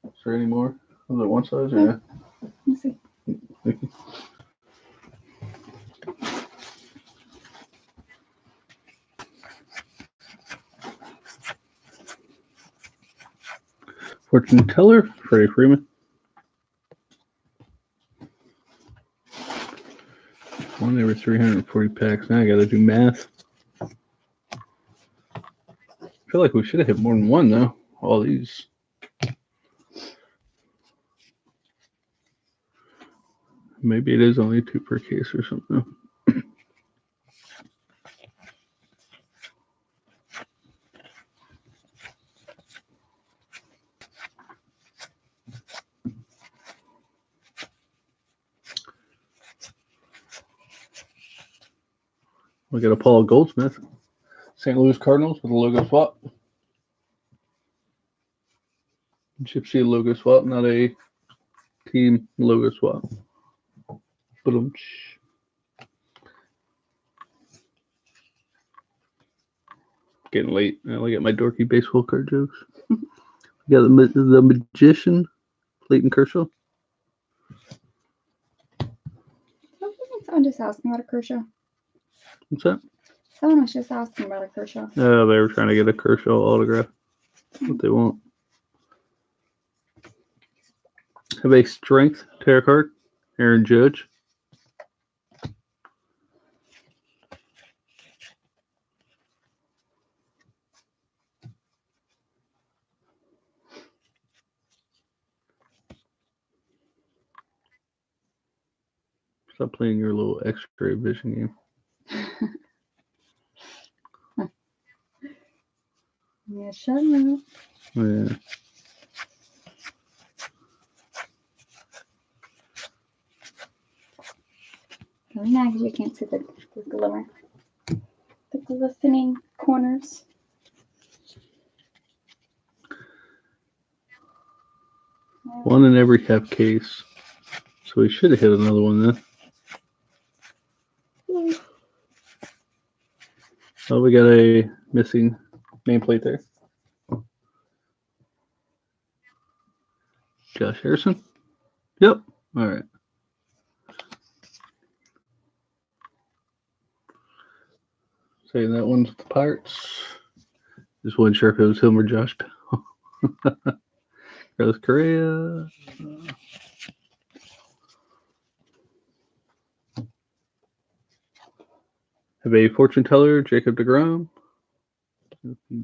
Is there any more? Was it one size or Yeah. no? Let me see. Thank you. Fortune teller, Freddie Freeman. 1 every 340 packs. Now I gotta do math. I feel like we should have hit more than one though. All these. Maybe it is only 2 per case or something. We got a Paul Goldsmith, St. Louis Cardinals with a logo swap. GYPSY logo swap, not a team logo swap. Boom. Getting late. I only got my dorky baseball card jokes. We got the magician, Clayton Kershaw. Someone just asked me about a Kershaw. What's that? Someone was just asking about a Kershaw. Oh, they were trying to get a Kershaw autograph. That's what they want. Have a strength tarot card, Aaron Judge. Stop playing your little X-ray vision game. Yeah, shut up. Yeah. Really mad because you can't see the glimmer. The glistening corners. One in every half case. So we should have hit another one then. Oh, we got a missing nameplate there. Josh Harrison? Yep. All right. Saying that one's with the Pirates. Just wasn't sure if it was him or Josh Bell. Carlos Correa. Have a fortune teller, Jacob DeGrom.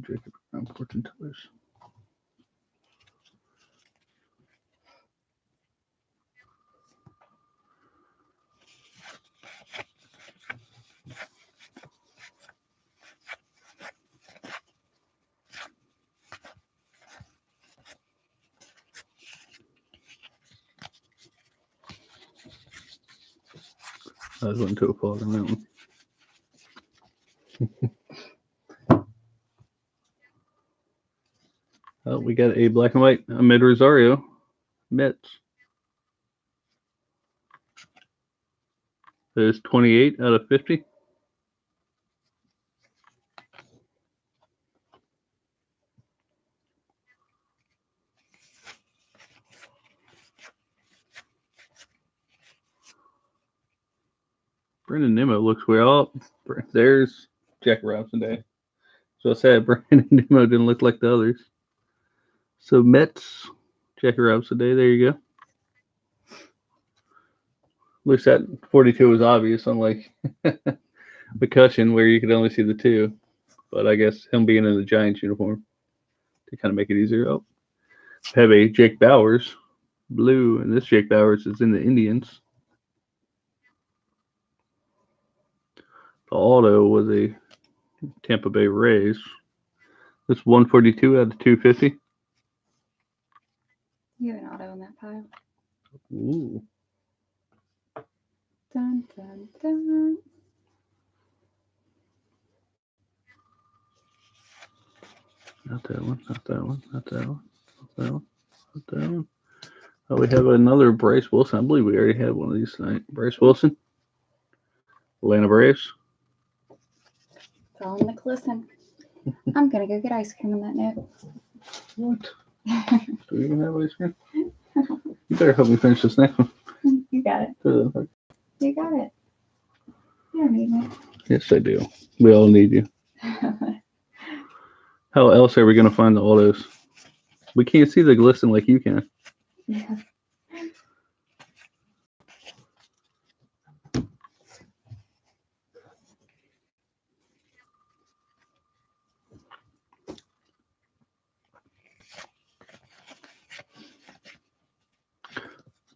Jacob DeGrom fortune tellers. I was one to a fault on that one. Oh, we got a black and white Ahmed Rosario Mets. There's 28 out of 50. Brandon Nimmo looks well. There's Jack Robinson Day. So I said Brandon Nimmo didn't look like the others. So Mets, Jackie Robinson Day. There you go. Looks at 42 was obvious, unlike McCutcheon, where you could only see the 2. But I guess him being in the Giants uniform to kind of make it easier. Oh, have a Jake Bowers blue, and this Jake Bowers is in the Indians. The auto was a Tampa Bay Rays. This 142 out of 250. You have an auto in that pile. Ooh. Dun, dun, dun. Not that one, not that one, not that one, not that one, not that one. Oh, we have another Bryce Wilson. I believe we already had one of these tonight. Bryce Wilson. Atlanta Braves. It's all in the glisten. I'm going to go get ice cream on that note. What? Do we even have ice cream? You better help me finish this next one. You got it. You got it. You don't need me. Yes, I do. We all need you. How else are we going to find the autos? We can't see the glisten like you can. Yeah.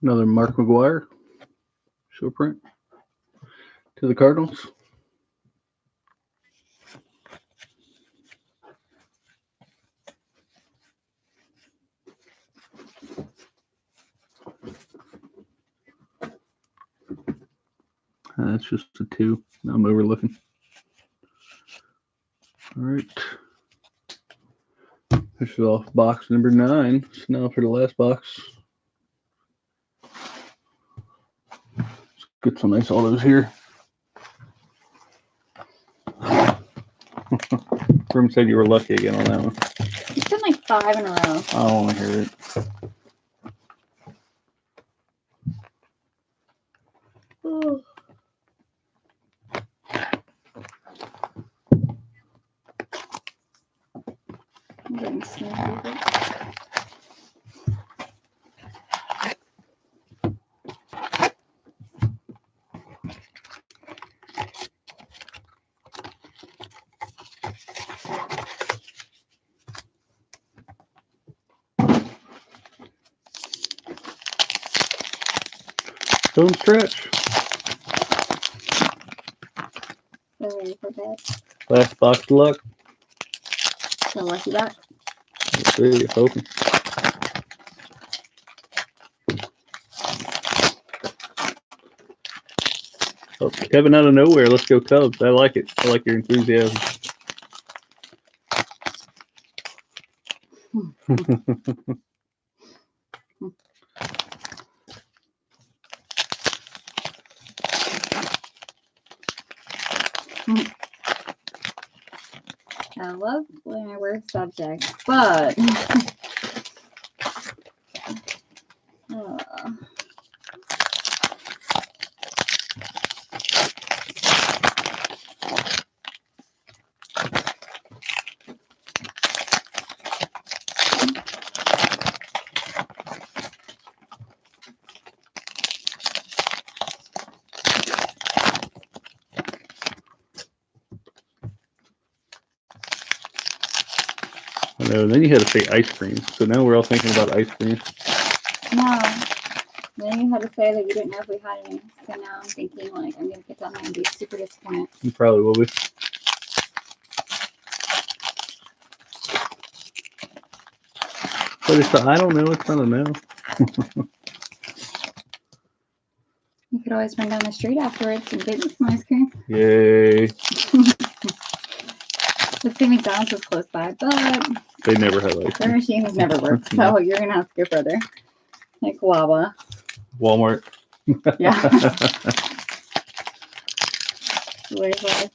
Another Mark McGuire. Short print. To the Cardinals. That's just a 2. I'm overlooking. All right. This is off box number 9. So now for the last box. Let's get some nice autos here. Grim said you were lucky again on that one. It's been like 5 in a row. I don't want to hear it. Ooh. I'm getting sneaky. Don't stretch. So ready for bed. Last box of luck. So lucky that. Let's see. Hoping. Oh, Kevin out of nowhere. Let's go Cubs. I like it. I like your enthusiasm. I love when I wear subjects, but I know. Then you had to say ice cream. So now we're all thinking about ice cream. no. Then you had to say that you didn't know if we had any. So now I'm thinking like I'm gonna get down there and be super disappointed. You probably will be. But it's I don't know. It's not a no. You could always run down the street afterwards and get me some ice cream. Yay. Let's see, McDonald's is close by, but They never have ice their cream. machine has never worked, so you're gonna have to go further. Like Wawa. Walmart. Yeah. Where's life?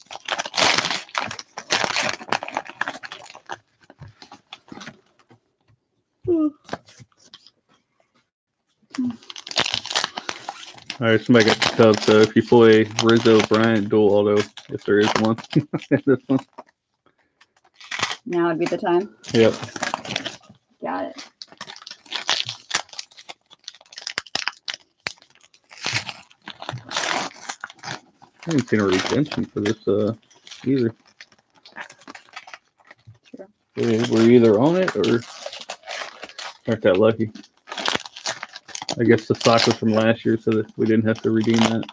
All right, somebody got the Cubs. So if you pull a Rizzo Bryant dual auto, if there is one, this one. Now would be the time. Yep. Got it. I haven't seen a redemption for this either. True. We're either on it or aren't that lucky. I guess the stock was from last year, so that we didn't have to redeem that.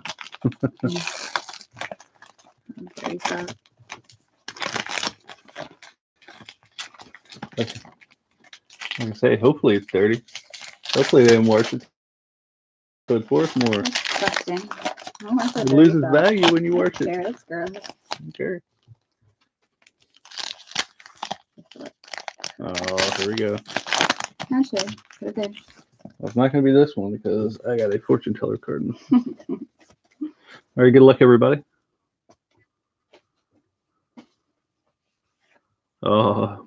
I'm very sad. Like I say, hopefully it's dirty. Hopefully they didn't wash it. So it's worth more. That's disgusting. I don't want It that loses dirty value when you stuff. wash it. There, that's gross. Okay. Oh, here we go. Actually, put it there. Well, it's not going to be this one because I got a fortune teller card. All right, good luck, everybody. Oh,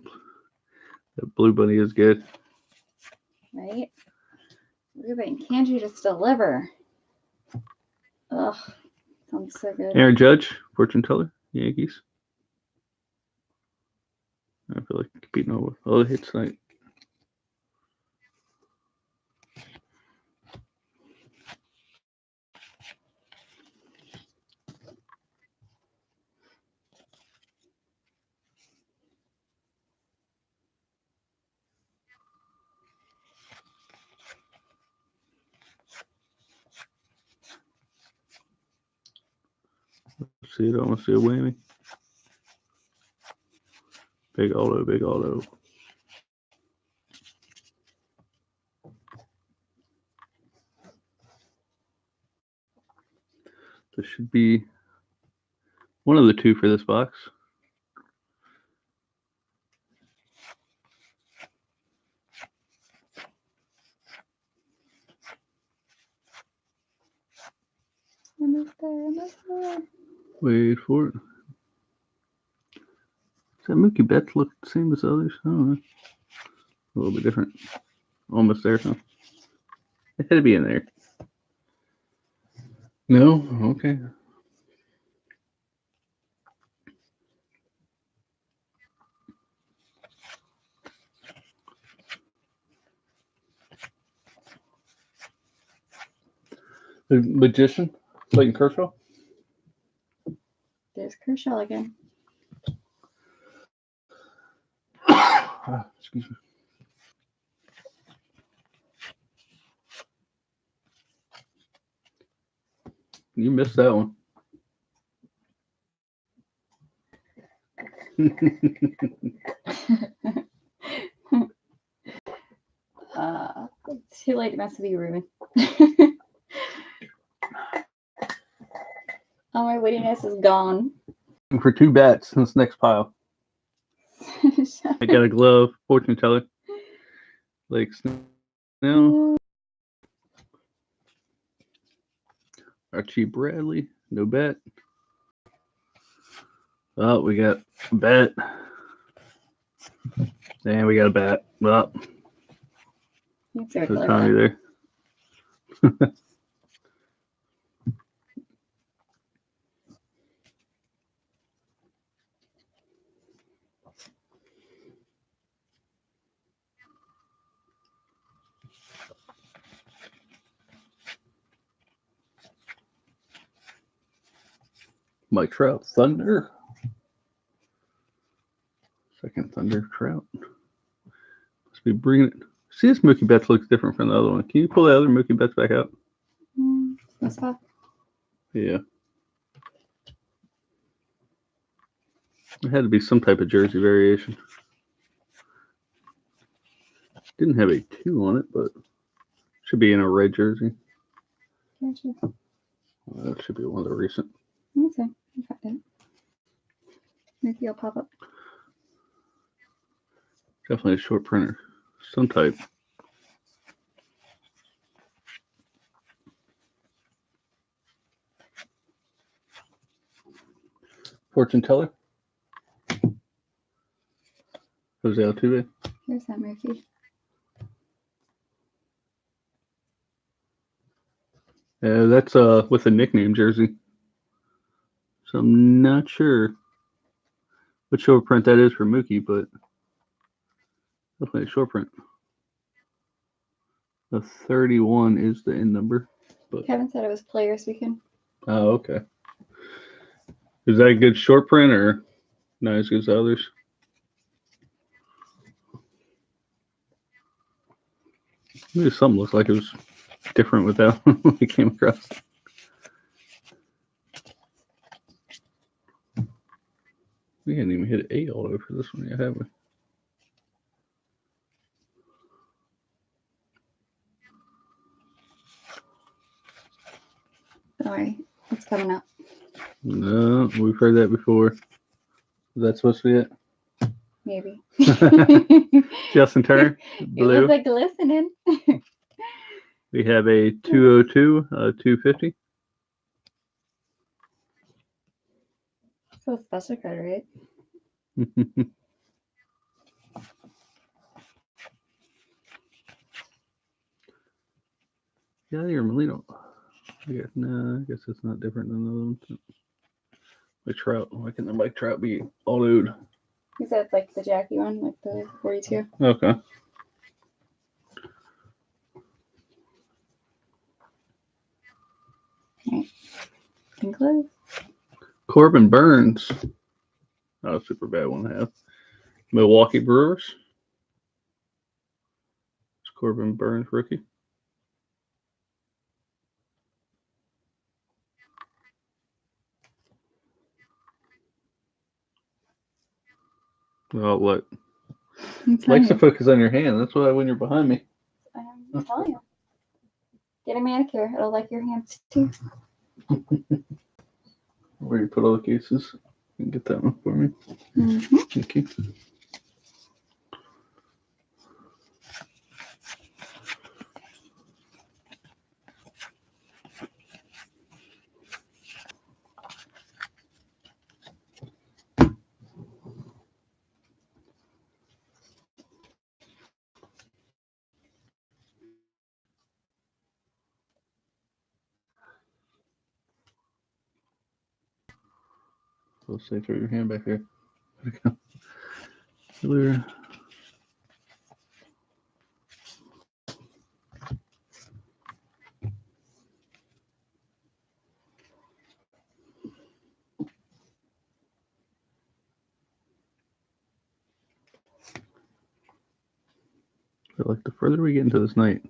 that blue bunny is good. Right? Ruben, can't you just deliver? Ugh, sounds so good. Aaron Judge, fortune teller, Yankees. I feel like competing over all the hits tonight. see it. I want to see a whammy. Big auto, big auto. This should be one of the two for this box. Almost there, almost there. Wait for it. Does that Mookie Betts look the same as the others? I don't know. A little bit different. Almost there, huh? It had to be in there. No? Okay. The Magician, Clayton Kershaw. There's Kershaw again. Excuse me. You missed that one. Too late to mess with you, Ruben. All my wittiness is gone. For 2 bats in this next pile. I got a glove, fortune teller. Like Snell. Archie Bradley, no bet. Oh, we got a bet. And we got a bat. Well, no Tommy there. Mike Trout, Thunder. Second Thunder, Trout. Must be bringing it. See, this Mookie Betts looks different from the other one. Can you pull the other Mookie Betts back out? What's that? Yeah. It had to be some type of jersey variation. Didn't have a 2 on it, but should be in a red jersey. Gotcha. Well, that should be one of the recent. Okay, I got it. Maybe I'll pop up. Definitely a short printer. Some type. Fortune teller. Jose Altuve. Here's that Mookie. Yeah, that's with a nickname jersey. So I'm not sure what short print that is for Mookie, but definitely a short print. The 31 is the end number. But Kevin said it was Players Weekend. oh, okay. Is that a good short print or not as good as the others? Maybe something looked like it was different with that one when we came across. We hadn't even hit 8 all over this one yet, have we? Sorry, it's coming up. No, we've heard that before. Is that supposed to be it? Maybe. Justin Turner, It blue. was like glistening. We have a 202, 250. So special card, right? Yeah, you're Molino. No, I guess it's not different than the other ones. Like Trout. Why can the Mike Trout be autoed? He said it's like the Jackie one, like the 42. Okay. Alright. Can close. Corbin Burns. Oh, super bad one to have. Milwaukee Brewers. It's Corbin Burns rookie. Well, what? I'm Likes telling to you. focus on your hand. That's why when you're behind me. I'm telling you. Get a manicure. It'll like your hands too. Where you put all the cases. You can get that one for me. Mm-hmm. Thank you. Let's say throw your hand back there. There we go. Clear. I feel like the further we get into this night,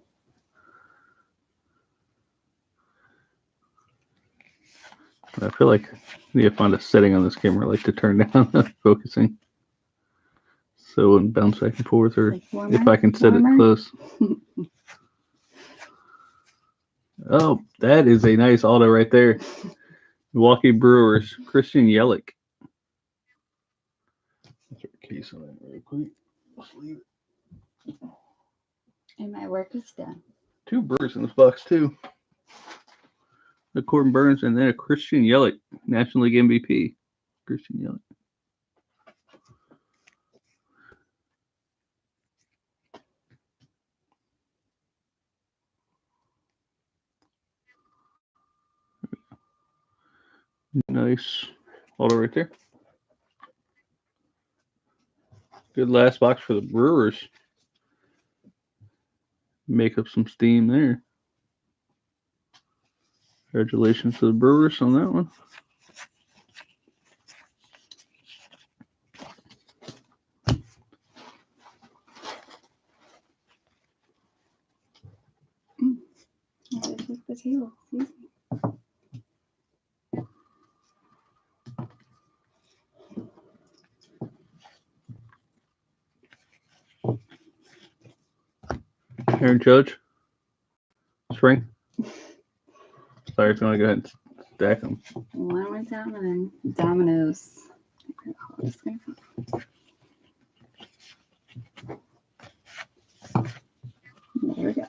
I feel like I need to find a setting on this camera I like to turn down the focusing. So it wouldn't bounce back and forth, or Like warmer, if I can set it close. Oh, that is a nice auto right there. Milwaukee Brewers, Christian Yelich. Let's put a case on that real quick. Let's leave it. And my work is done. 2 Brewers in this box, too. The Corbin Burns, and then a Christian Yelich, National League MVP. Christian Yelich. Nice auto right there. Good last box for the Brewers. Make up some steam there. Congratulations to the Brewers on that one. I had to take the table. Excuse me. Aaron Judge. Spring. Sorry if you want to go ahead and stack them. One more domino. Dominoes. Oh, just gonna... There we go.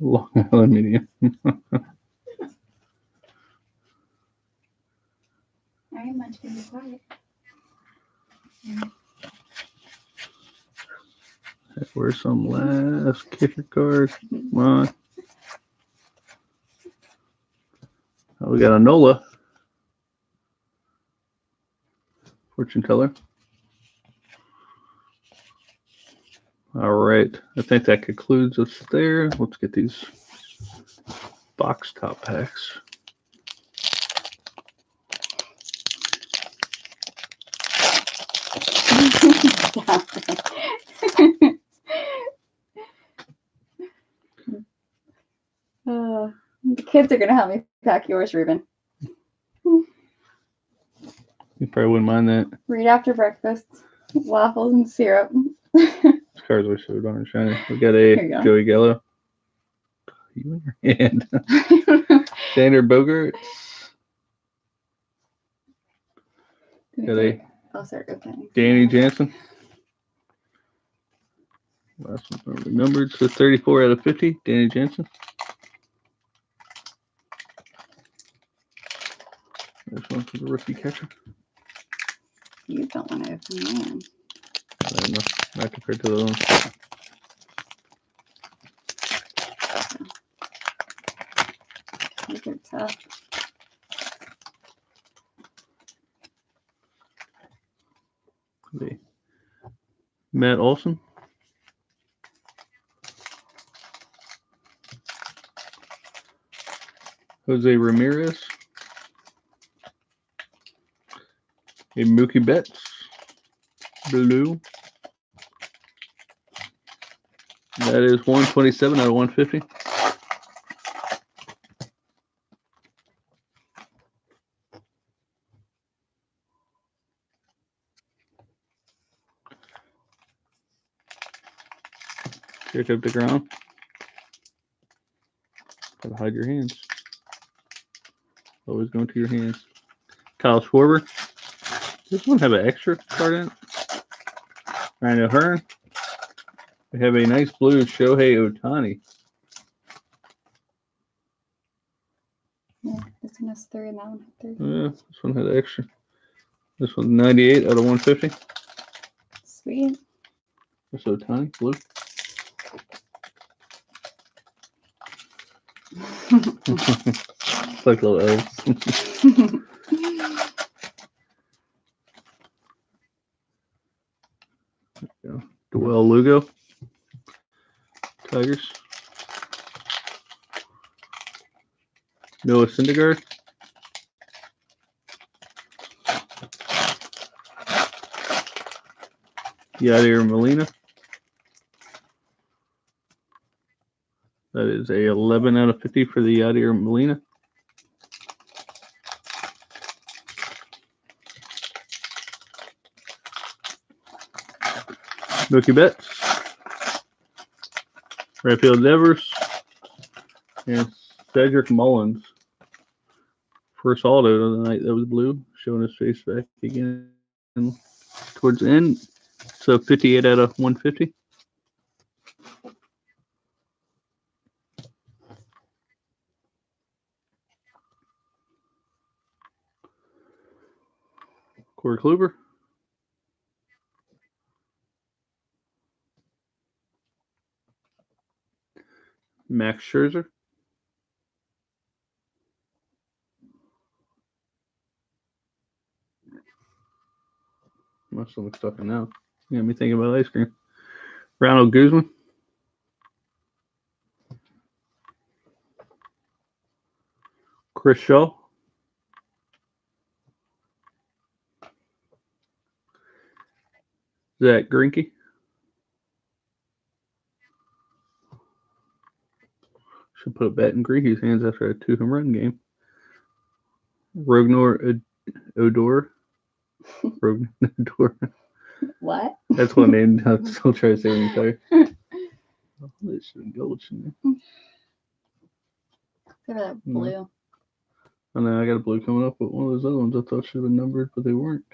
Long Island medium. I am much to be quiet. Where's some last kicker card? Come on. Oh, we got a Nola. Fortune teller. All right. I think that concludes us there. Let's get these box top packs. The kids are gonna help me pack yours, Ruben. You probably wouldn't mind that. Read after breakfast, waffles and syrup. These cards are so darn shiny. We got a Joey Gallo. You in your hand. Xander Bogaerts. Got a I'll start opening. Danny Jansen. Last one's numbered to 34 out of 50. Danny Jansen. This one for the rookie catcher. You don't want to open mine. I don't know. Not compared to the ones. These are tough. The Matt Olson. Jose Ramirez. A Mookie Betts. Blue. That is 127 out of 150. Jacob DeGrom. Gotta hide your hands. Always going to your hands. Kyle Schwarber. Does this one have an extra card in it? Ryan O'Hearn. We have a nice blue Shohei Ohtani. Yeah, this one has 3 and that one had 3. Yeah, this one had extra. This one's 98 out of 150. Sweet. That's Ohtani, blue. It's like little elves. Dwell Lugo. Tigers. Noah Syndergaard. Yadier Molina. That is a 11 out of 50 for the Yadier Molina. Mookie Betts. Right field Devers. And Cedric Mullins. First auto of the night that was blue. Showing his face back again towards the end. So 58 out of 150. Corey Kluber. Max Scherzer. My stomach's talking now. You got me thinking about ice cream. Ronald Guzman. Chris Shaw. Zach Greinke. Should put a bat in Greinke's hands after a 2-home run game. Rognar Odor. Rognar Odor. What? That's one name. I'll still try to say it entire. Oh, there's some gold in there. Look at that blue. I know I got a blue coming up, but one of those other ones I thought should have been numbered, but they weren't.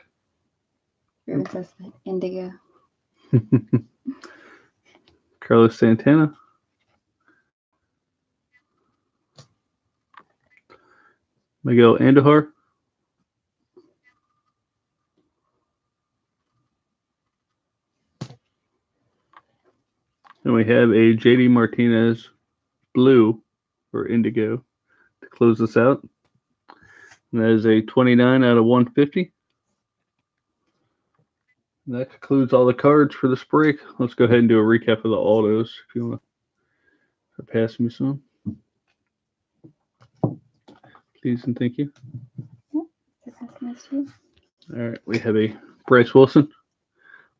Yours says the indigo. Carlos Santana. Miguel Andujar. And we have a JD Martinez blue or indigo to close this out. And that is a 29 out of 150. And that concludes all the cards for this break. Let's go ahead and do a recap of the autos if you want to pass me some. Please and thank you. Yep. All right, we have a Bryce Wilson,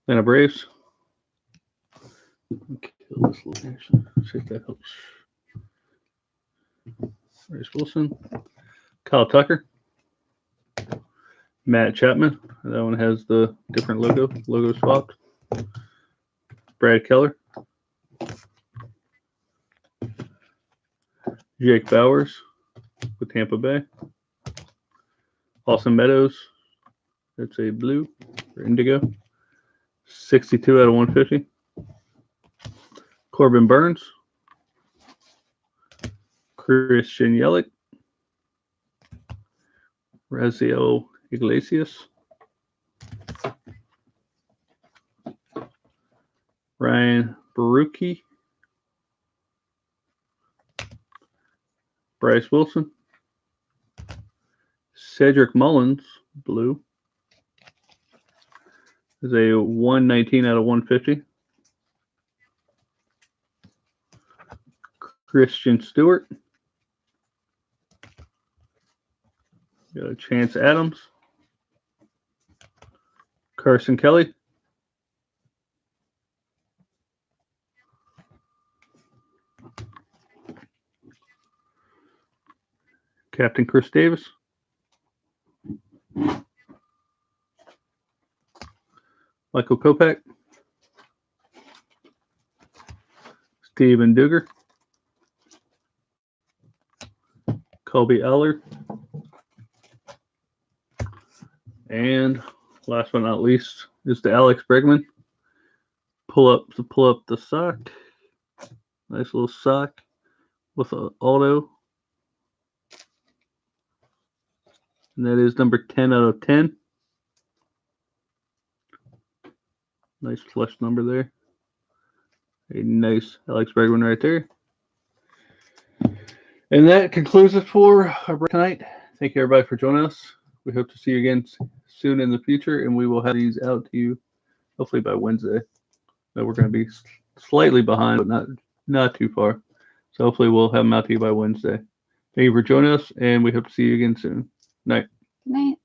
Atlanta Braves. Kill this little actually. See if that helps. Bryce Wilson, Kyle Tucker, Matt Chapman. That one has the different logo swapped. Brad Keller, Jake Bowers with Tampa Bay. Austin Meadows. That's a blue or indigo. 62 out of 150. Corbin Burns. Christian Yelich. Raziel Iglesias. Ryan Barucki. Bryce Wilson. Cedric Mullins, blue. Is a 119 out of 150. Christian Stewart. We got Chance Adams, Carson Kelly, Captain Chris Davis, Michael Kopech, Steven Duger, Colby Eller, and last but not least is the Alex Bregman. Pull up the sock. Nice little sock with an auto. And that is number 10 out of 10. Nice flush number there. A nice Alex Bregman right there. And that concludes it for our break tonight. Thank you everybody for joining us. We hope to see you again soon in the future, and we will have these out to you hopefully by Wednesday. We're going to be slightly behind, but not too far. So hopefully we'll have them out to you by Wednesday. Thank you for joining us, and we hope to see you again soon. Night. Good night.